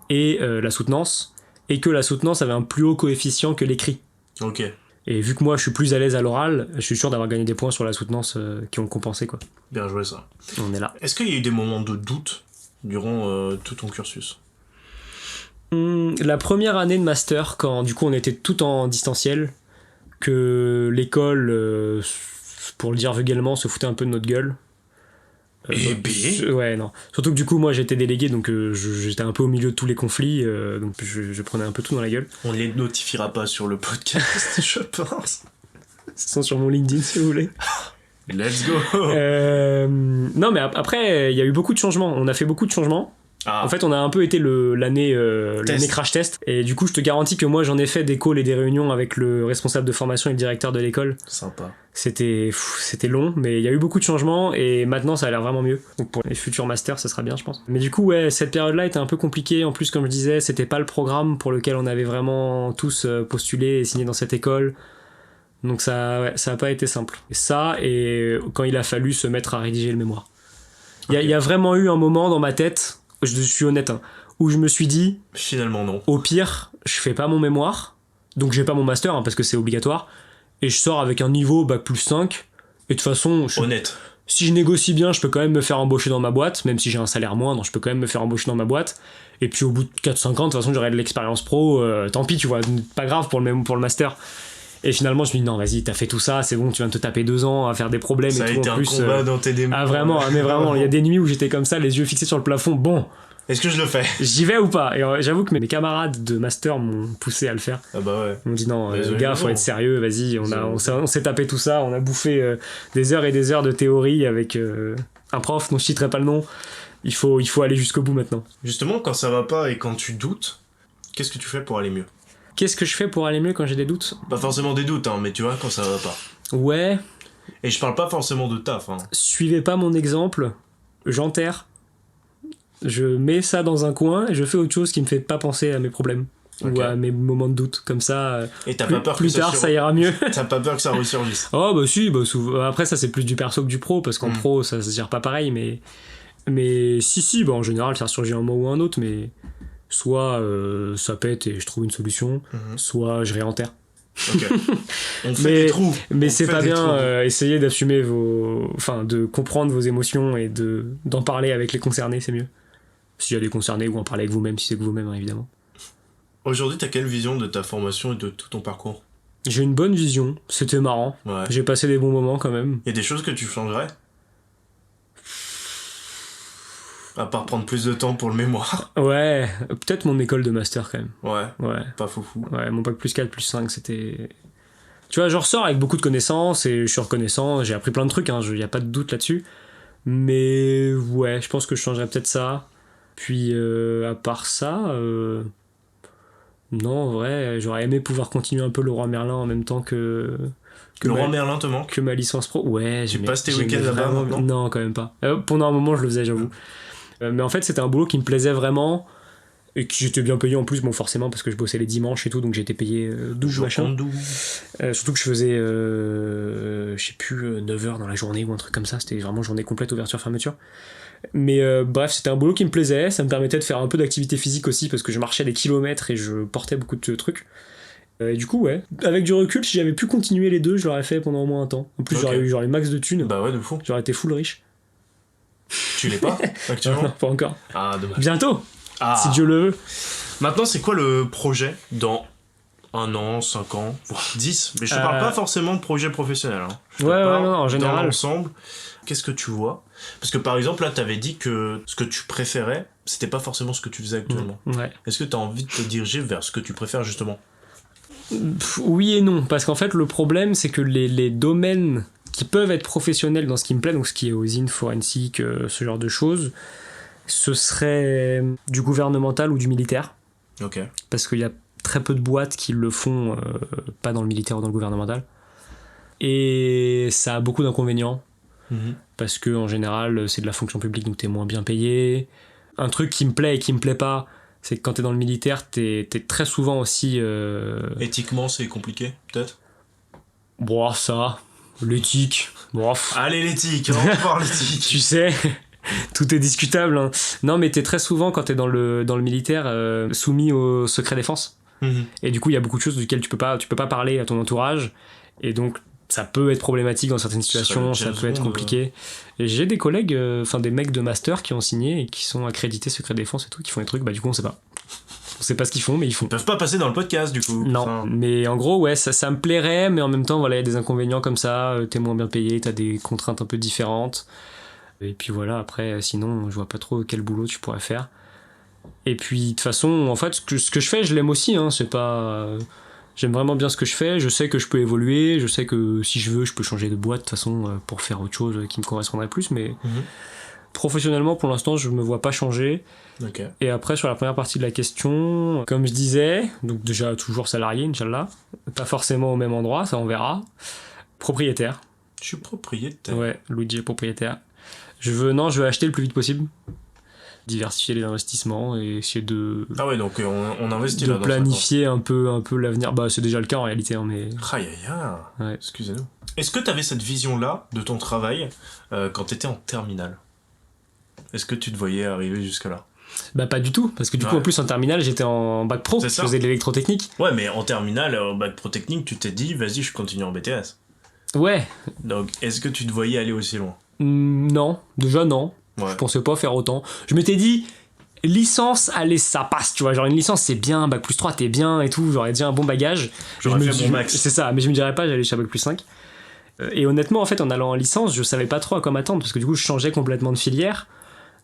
et la soutenance, et que la soutenance avait un plus haut coefficient que l'écrit. Ok. Et vu que moi je suis plus à l'aise à l'oral, je suis sûr d'avoir gagné des points sur la soutenance qui ont compensé, quoi. Bien joué ça. On est là. Est-ce qu'il y a eu des moments de doute durant tout ton cursus ? La première année de master, quand du coup on était tout en distanciel, que l'école, pour le dire vulgairement, se foutait un peu de notre gueule. Ouais, non. Surtout que du coup moi j'étais délégué, donc j'étais un peu au milieu de tous les conflits, donc je prenais un peu tout dans la gueule. On les notifiera pas sur le podcast, je pense. Ils sont sur mon LinkedIn si vous voulez. Let's go. Non mais après il y a eu beaucoup de changements, on a fait beaucoup de changements. En fait, on a un peu été l'année crash test. Et du coup, je te garantis que moi, j'en ai fait des calls et des réunions avec le responsable de formation et le directeur de l'école. Sympa. C'était long, mais il y a eu beaucoup de changements et maintenant, ça a l'air vraiment mieux. Donc pour les futurs masters, ça sera bien, je pense. Mais du coup, ouais, cette période-là était un peu compliquée. En plus, comme je disais, c'était pas le programme pour lequel on avait vraiment tous postulé et signé dans cette école. Donc ça a pas été simple. Et ça, et quand il a fallu se mettre à rédiger le mémoire. Il y a vraiment eu un moment dans ma tête... Je suis honnête, hein, où je me suis dit, finalement non. Au pire, je fais pas mon mémoire, donc j'ai pas mon master, hein, parce que c'est obligatoire, et je sors avec un niveau bac plus 5, et de toute façon, honnête. Si je négocie bien, je peux quand même me faire embaucher dans ma boîte, même si j'ai un salaire moindre, je peux quand même me faire embaucher dans ma boîte, et puis au bout de 4-5 ans, de toute façon, j'aurai de l'expérience pro, tant pis, tu vois, pas grave pour le master. Et finalement, je me dis, non, vas-y, t'as fait tout ça, c'est bon, tu viens de te taper 2 ans à faire des problèmes ça et tout. Ça a été un combat dans tes démons. Ah, vraiment, mais vraiment, il y a des nuits où j'étais comme ça, les yeux fixés sur le plafond. Bon. Est-ce que je le fais ? J'y vais ou pas ? Et j'avoue que mes camarades de master m'ont poussé à le faire. Ah bah ouais. Ils m'ont dit, non, gars, faut être sérieux, vas-y, on s'est tapé tout ça, on a bouffé des heures et des heures de théorie avec un prof dont je citerai pas le nom. Il faut aller jusqu'au bout maintenant. Justement, quand ça va pas et quand tu doutes, qu'est-ce que tu fais pour aller mieux ? Qu'est-ce que je fais pour aller mieux quand j'ai des doutes ? Pas forcément des doutes, hein, mais tu vois, quand ça va pas. Ouais. Et je parle pas forcément de taf. Hein. Suivez pas mon exemple, j'enterre. Je mets ça dans un coin et je fais autre chose qui me fait pas penser à mes problèmes. Okay. Ou à mes moments de doute. Comme ça, et t'as pas peur plus tard, ça ira mieux. T'as pas peur que ça ressurgisse ? Oh bah si, après ça c'est plus du perso que du pro, parce qu'en pro ça se gère pas pareil, mais si, bah, en général ça ressurgit un moment ou un autre, mais... Soit ça pète et je trouve une solution, soit je réenterre. Ok. On fait des trous. Mais c'est pas bien, essayez d'assumer de comprendre vos émotions et d'en parler avec les concernés, c'est mieux. S'il y a des concernés, ou en parler avec vous-même, si c'est que vous-même, hein, évidemment. Aujourd'hui, t'as quelle vision de ta formation et de tout ton parcours ? J'ai une bonne vision, c'était marrant. Ouais. J'ai passé des bons moments quand même. Il y a des choses que tu changerais ? À part prendre plus de temps pour le mémoire. Ouais, peut-être mon école de master quand même. Ouais. Pas foufou. Ouais, mon bac plus 4, plus 5, c'était... Tu vois, je ressors avec beaucoup de connaissances et je suis reconnaissant, j'ai appris plein de trucs, hein, y a pas de doute là-dessus. Mais ouais, je pense que je changerais peut-être ça. Puis à part ça, non, en vrai, j'aurais aimé pouvoir continuer un peu le Roi Merlin en même temps que le Roi Merlin te manque ? Que ma licence pro. Ouais, tu passes tes week-ends là-bas maintenant ? Non, quand même pas. Pendant un moment, je le faisais, j'avoue. Mais en fait, c'était un boulot qui me plaisait vraiment et que j'étais bien payé en plus, bon, forcément, parce que je bossais les dimanches et tout, donc j'étais payé 12 machin. Surtout que je faisais, je sais plus, 9 heures dans la journée ou un truc comme ça, c'était vraiment journée complète, ouverture-fermeture. Mais bref, c'était un boulot qui me plaisait, ça me permettait de faire un peu d'activité physique aussi parce que je marchais des kilomètres et je portais beaucoup de trucs. Et du coup, ouais, avec du recul, si j'avais pu continuer les deux, je l'aurais fait pendant au moins un temps. En plus, j'aurais eu max de thunes. Bah ouais, de fou. J'aurais été full riche. Tu l'es pas actuellement? Non, pas encore. Ah, dommage. Bientôt, si Dieu le veut. Maintenant, c'est quoi le projet dans 1 an, 5 ans, voire 10? Mais je te parle pas forcément de projet professionnel. Hein. Je te parle non, en général. dans l'ensemble, qu'est-ce que tu vois? Parce que par exemple, là, t'avais dit que ce que tu préférais, c'était pas forcément ce que tu faisais actuellement. Ouais. Est-ce que t'as envie de te diriger vers ce que tu préfères, justement? Oui et non, parce qu'en fait, le problème, c'est que les domaines qui peuvent être professionnels dans ce qui me plaît, donc ce qui est usine, forensique, ce genre de choses, ce serait du gouvernemental ou du militaire. Ok. Parce qu'il y a très peu de boîtes qui le font, pas dans le militaire ou dans le gouvernemental. Et ça a beaucoup d'inconvénients. Parce que en général, c'est de la fonction publique, donc t'es moins bien payé. Un truc qui me plaît et qui me plaît pas, c'est que quand t'es dans le militaire, t'es très souvent aussi... Éthiquement, c'est compliqué, peut-être? Bon, ça... L'éthique. Bon, allez, l'éthique, on va voir l'éthique. Tu sais, tout est discutable. Hein. Non, mais t'es très souvent, quand t'es dans le militaire, soumis au secret défense. Et du coup, il y a beaucoup de choses duquel tu peux pas parler à ton entourage. Et donc, ça peut être problématique dans certaines situations, ça peut être compliqué. Et j'ai des collègues, des mecs de master qui ont signé et qui sont accrédités secret défense et tout, qui font des trucs, du coup, on sait pas. On sait pas ce qu'ils font, mais ils font. Ils peuvent pas passer dans le podcast, du coup. Non, mais en gros, ouais, ça me plairait, mais en même temps, voilà, il y a des inconvénients comme ça, t'es moins bien payé, t'as des contraintes un peu différentes. Et puis voilà, après, sinon, je vois pas trop quel boulot tu pourrais faire. Et puis, de toute façon, en fait, ce que je fais, je l'aime aussi, hein, c'est pas... J'aime vraiment bien ce que je fais, je sais que je peux évoluer, je sais que si je veux, je peux changer de boîte, de toute façon, pour faire autre chose qui me correspondrait plus, mais... Professionnellement, pour l'instant, je me vois pas changer. Okay. Et après, sur la première partie de la question, comme je disais, donc déjà toujours salarié, Inch'Allah, pas forcément au même endroit, ça on verra. Propriétaire. Je suis propriétaire. Ouais, Luigi est propriétaire. Je veux acheter le plus vite possible. Diversifier les investissements et essayer de... Ah ouais, donc on investit de là. De planifier un peu l'avenir. Bah, c'est déjà le cas en réalité, hein, mais... Aïe. Ouais. Excusez-nous. Est-ce que t'avais cette vision-là de ton travail quand t'étais en terminale? Est-ce que tu te voyais arriver jusque-là? Bah pas du tout, parce que du coup en plus en terminale j'étais en bac pro, je faisais de l'électrotechnique. Ouais, mais en terminale, en bac pro technique, tu t'es dit vas-y je continue en BTS. Ouais. Donc est-ce que tu te voyais aller aussi loin? Non, déjà non. Ouais. Je pensais pas faire autant. Je m'étais dit licence, allez ça passe, tu vois, genre une licence c'est bien, bac plus 3 t'es bien et tout, j'aurais déjà un bon bagage. J'aurais fait mon max. C'est ça, mais je me dirais pas j'allais chez bac plus 5. Et honnêtement en fait en allant en licence je savais pas trop à quoi m'attendre parce que du coup je changeais complètement de filière.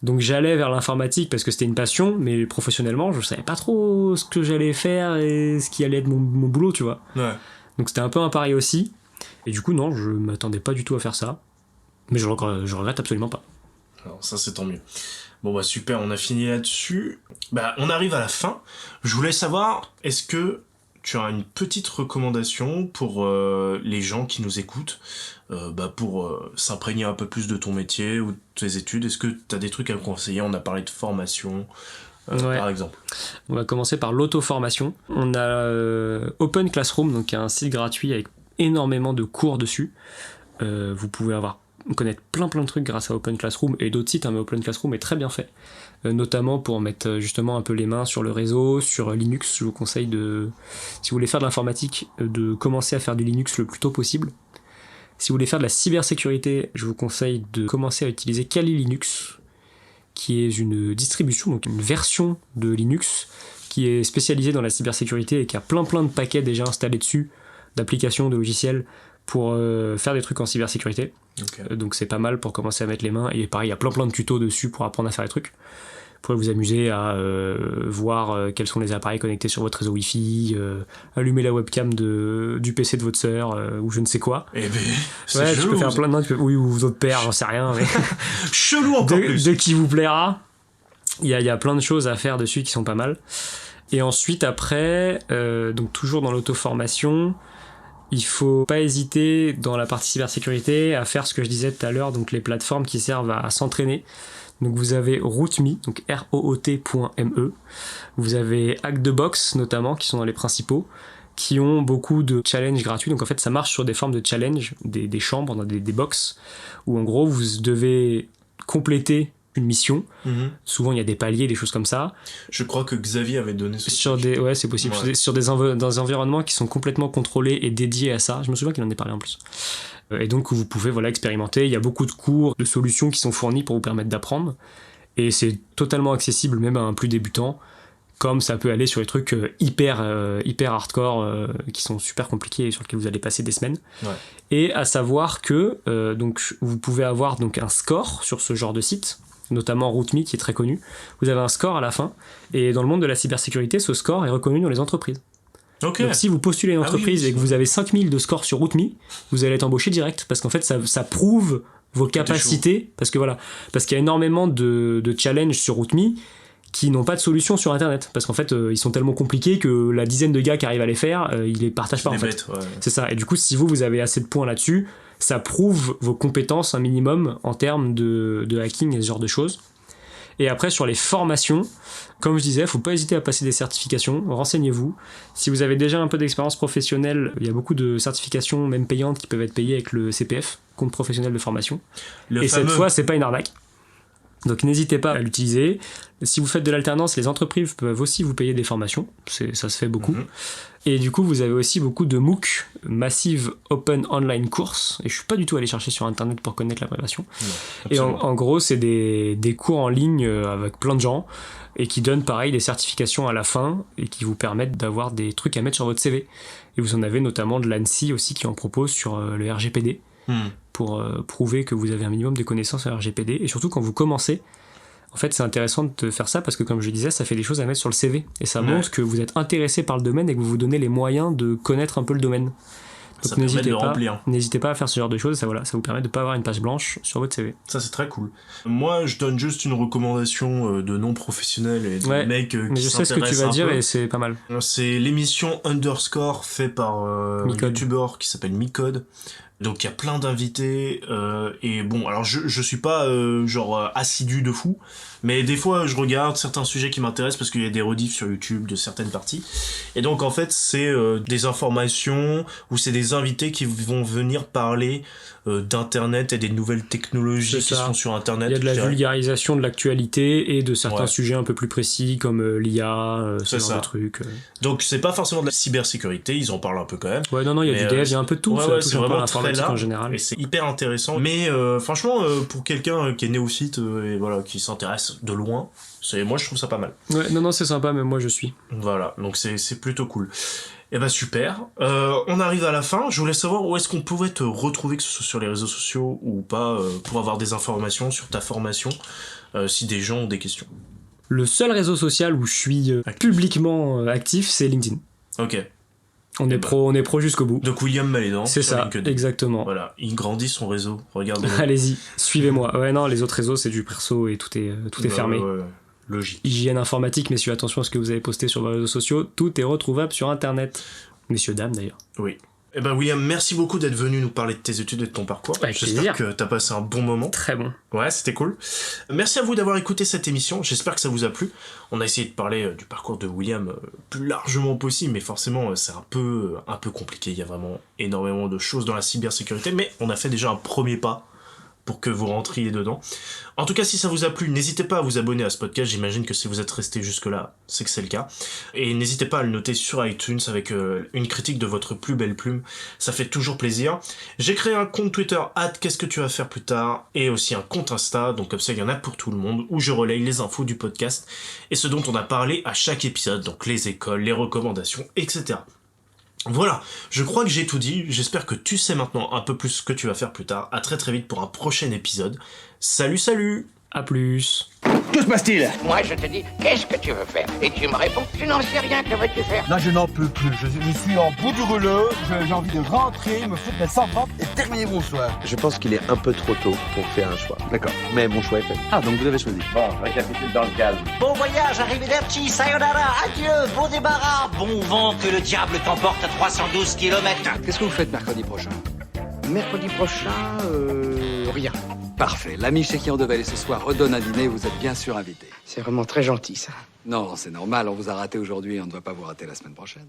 Donc j'allais vers l'informatique parce que c'était une passion, mais professionnellement, je savais pas trop ce que j'allais faire et ce qui allait être mon boulot, tu vois. Ouais. Donc c'était un peu un pari aussi. Et du coup, non, je m'attendais pas du tout à faire ça. Mais je regrette absolument pas. Alors ça, c'est tant mieux. Bon bah super, on a fini là-dessus. Bah on arrive à la fin. Je voulais savoir, est-ce que tu as une petite recommandation pour les gens qui nous écoutent pour s'imprégner un peu plus de ton métier ou de tes études? Est-ce que tu as des trucs à conseiller? On a parlé de formation, par exemple. On va commencer par l'auto-formation. On a Open Classroom, donc un site gratuit avec énormément de cours dessus. Vous pouvez connaître plein de trucs grâce à Open Classroom et d'autres sites, hein, mais Open Classroom est très bien fait. Notamment pour mettre justement un peu les mains sur le réseau, sur Linux. Je vous conseille si vous voulez faire de l'informatique, de commencer à faire du Linux le plus tôt possible. Si vous voulez faire de la cybersécurité, je vous conseille de commencer à utiliser Kali Linux, qui est une distribution, donc une version de Linux, qui est spécialisée dans la cybersécurité et qui a plein de paquets déjà installés dessus, d'applications, de logiciels, pour faire des trucs en cybersécurité. Okay. Donc c'est pas mal pour commencer à mettre les mains. Et pareil, il y a plein de tutos dessus pour apprendre à faire des trucs. Vous pourrez vous amuser à voir quels sont les appareils connectés sur votre réseau Wi-Fi, allumer la webcam du PC de votre sœur ou je ne sais quoi. Eh ben, c'est ouais, chelou, tu peux faire plein de... Oui, ou votre père, j'en sais rien. Mais... chelou encore plus. De qui vous plaira. Il y a plein de choses à faire dessus qui sont pas mal. Et ensuite, après, donc toujours dans l'auto-formation, il faut pas hésiter dans la partie cybersécurité à faire ce que je disais tout à l'heure, donc les plateformes qui servent à s'entraîner. Donc vous avez Root.me, donc root.me. Vous avez Hack the Box notamment, qui sont dans les principaux, qui ont beaucoup de challenges gratuits. Donc en fait ça marche sur des formes de challenge, des chambres, des box, où en gros vous devez compléter une mission. Souvent, il y a des paliers, des choses comme ça. Je crois que Xavier avait donné ce Ouais, c'est possible. Ouais. Sur des environnements qui sont complètement contrôlés et dédiés à ça. Je me souviens qu'il en ait parlé en plus. Et donc, vous pouvez expérimenter. Il y a beaucoup de cours, de solutions qui sont fournis pour vous permettre d'apprendre. Et c'est totalement accessible, même à un plus débutant. Comme ça peut aller sur les trucs hyper hardcore, qui sont super compliqués et sur lesquels vous allez passer des semaines. Ouais. Et à savoir que donc, vous pouvez avoir donc, un score sur ce genre de site, notamment RootMe qui est très connu. Vous avez un score à la fin, et dans le monde de la cybersécurité, ce score est reconnu dans les entreprises. Okay. Donc si vous postulez une entreprise et que vous avez 5000 de score sur RootMe, vous allez être embauché direct, parce qu'en fait ça prouve vos capacités, parce qu'il y a énormément de challenges sur RootMe qui n'ont pas de solution sur internet, parce qu'en fait ils sont tellement compliqués que la dizaine de gars qui arrivent à les faire, ils les partagent pas en fait. Ouais. C'est ça, et du coup si vous avez assez de points là-dessus, ça prouve vos compétences un minimum en termes de hacking et ce genre de choses. Et après sur les formations, comme je disais, faut pas hésiter à passer des certifications, renseignez-vous. Si vous avez déjà un peu d'expérience professionnelle, il y a beaucoup de certifications même payantes qui peuvent être payées avec le CPF, compte professionnel de formation. Cette fois c'est pas une arnaque. Donc n'hésitez pas à l'utiliser. Si vous faites de l'alternance, les entreprises peuvent aussi vous payer des formations, ça se fait beaucoup. Et du coup, vous avez aussi beaucoup de MOOC, Massive Open Online Course, et je suis pas du tout allé chercher sur internet pour connaître l'abréviation. Et en gros, c'est des cours en ligne avec plein de gens, et qui donnent pareil des certifications à la fin, et qui vous permettent d'avoir des trucs à mettre sur votre CV. Et vous en avez notamment de l'ANSSI aussi qui en propose sur le RGPD. Pour prouver que vous avez un minimum de connaissances en RGPD, et surtout quand vous commencez, en fait c'est intéressant de faire ça parce que comme je disais, ça fait des choses à mettre sur le CV et ça montre que vous êtes intéressé par le domaine et que vous vous donnez les moyens de connaître un peu le domaine. Donc n'hésitez pas à faire ce genre de choses, ça vous permet de pas avoir une page blanche sur votre CV. Ça c'est très cool. Moi je donne juste une recommandation de non professionnels et de mecs qui mais je sais ce que tu vas dire et c'est pas mal. C'est l'émission Underscore fait par un youtubeur qui s'appelle Micode. Donc il y a plein d'invités et bon alors je suis pas assidu de fou, mais des fois je regarde certains sujets qui m'intéressent parce qu'il y a des rediffs sur YouTube de certaines parties, et donc en fait c'est des informations ou c'est des invités qui vont venir parler d'internet et des nouvelles technologies qui sont sur internet. Il y a de la vulgarisation de l'actualité et de certains sujets un peu plus précis comme l'IA, ce genre de trucs. Donc c'est pas forcément de la cybersécurité, ils en parlent un peu quand même. Ouais non il y a du dev, il y a un peu de tout, c'est vraiment très large en général. Et c'est hyper intéressant, mais franchement pour quelqu'un qui est néophyte et voilà qui s'intéresse de loin, moi je trouve ça pas mal. Ouais non c'est sympa, même moi je suis. Voilà, donc c'est plutôt cool. Et bah super, on arrive à la fin. Je voulais savoir où est-ce qu'on pouvait te retrouver, que ce soit sur les réseaux sociaux ou pas, pour avoir des informations sur ta formation, si des gens ont des questions. Le seul réseau social où je suis publiquement actif, c'est LinkedIn. Ok. On est pro jusqu'au bout. Donc William Malédan. C'est ça, LinkedIn. Exactement. Voilà, il grandit son réseau. Regardez. Allez-y, suivez-moi. Ouais non, les autres réseaux c'est du perso et tout est fermé. Ouais. Logique. Hygiène informatique, messieurs, attention à ce que vous avez posté sur vos réseaux sociaux, tout est retrouvable sur internet. Messieurs, dames d'ailleurs. Oui. Eh ben William, merci beaucoup d'être venu nous parler de tes études et de ton parcours. J'espère que t'as passé un bon moment. Très bon. Ouais, c'était cool. Merci à vous d'avoir écouté cette émission, j'espère que ça vous a plu. On a essayé de parler du parcours de William plus largement possible, mais forcément c'est un peu compliqué, il y a vraiment énormément de choses dans la cybersécurité, mais on a fait déjà un premier pas pour que vous rentriez dedans. En tout cas, si ça vous a plu, n'hésitez pas à vous abonner à ce podcast. J'imagine que si vous êtes resté jusque-là, c'est que c'est le cas. Et n'hésitez pas à le noter sur iTunes avec une critique de votre plus belle plume. Ça fait toujours plaisir. J'ai créé un compte Twitter @qu'est-ce que tu vas faire plus tard, et aussi un compte Insta, donc comme ça il y en a pour tout le monde, où je relaye les infos du podcast et ce dont on a parlé à chaque épisode, donc les écoles, les recommandations, etc. Voilà, je crois que j'ai tout dit, j'espère que tu sais maintenant un peu plus ce que tu vas faire plus tard. À très très vite pour un prochain épisode. Salut. À plus. Que se passe-t-il? Moi je te dis, qu'est-ce que tu veux faire? Et tu me réponds, je n'en sais rien, que veux-tu faire? Là je n'en peux plus, je suis en bout du rouleau, j'ai envie de rentrer, me foutre la servante et terminer mon soir. Je pense qu'il est un peu trop tôt pour faire un choix. D'accord, mais mon choix est fait. Ah, donc vous avez choisi. Bon, récapitule dans le calme. Bon voyage, arrivederci, sayonara, adieu, bon débarras, bon vent, que le diable t'emporte à 312 km. Qu'est-ce que vous faites mercredi prochain? Mercredi prochain, rien. Parfait. L'ami chez qui on devait aller ce soir redonne un dîner, vous êtes bien sûr invité. C'est vraiment très gentil, ça. Non, c'est normal, on vous a raté aujourd'hui et on ne va pas vous rater la semaine prochaine.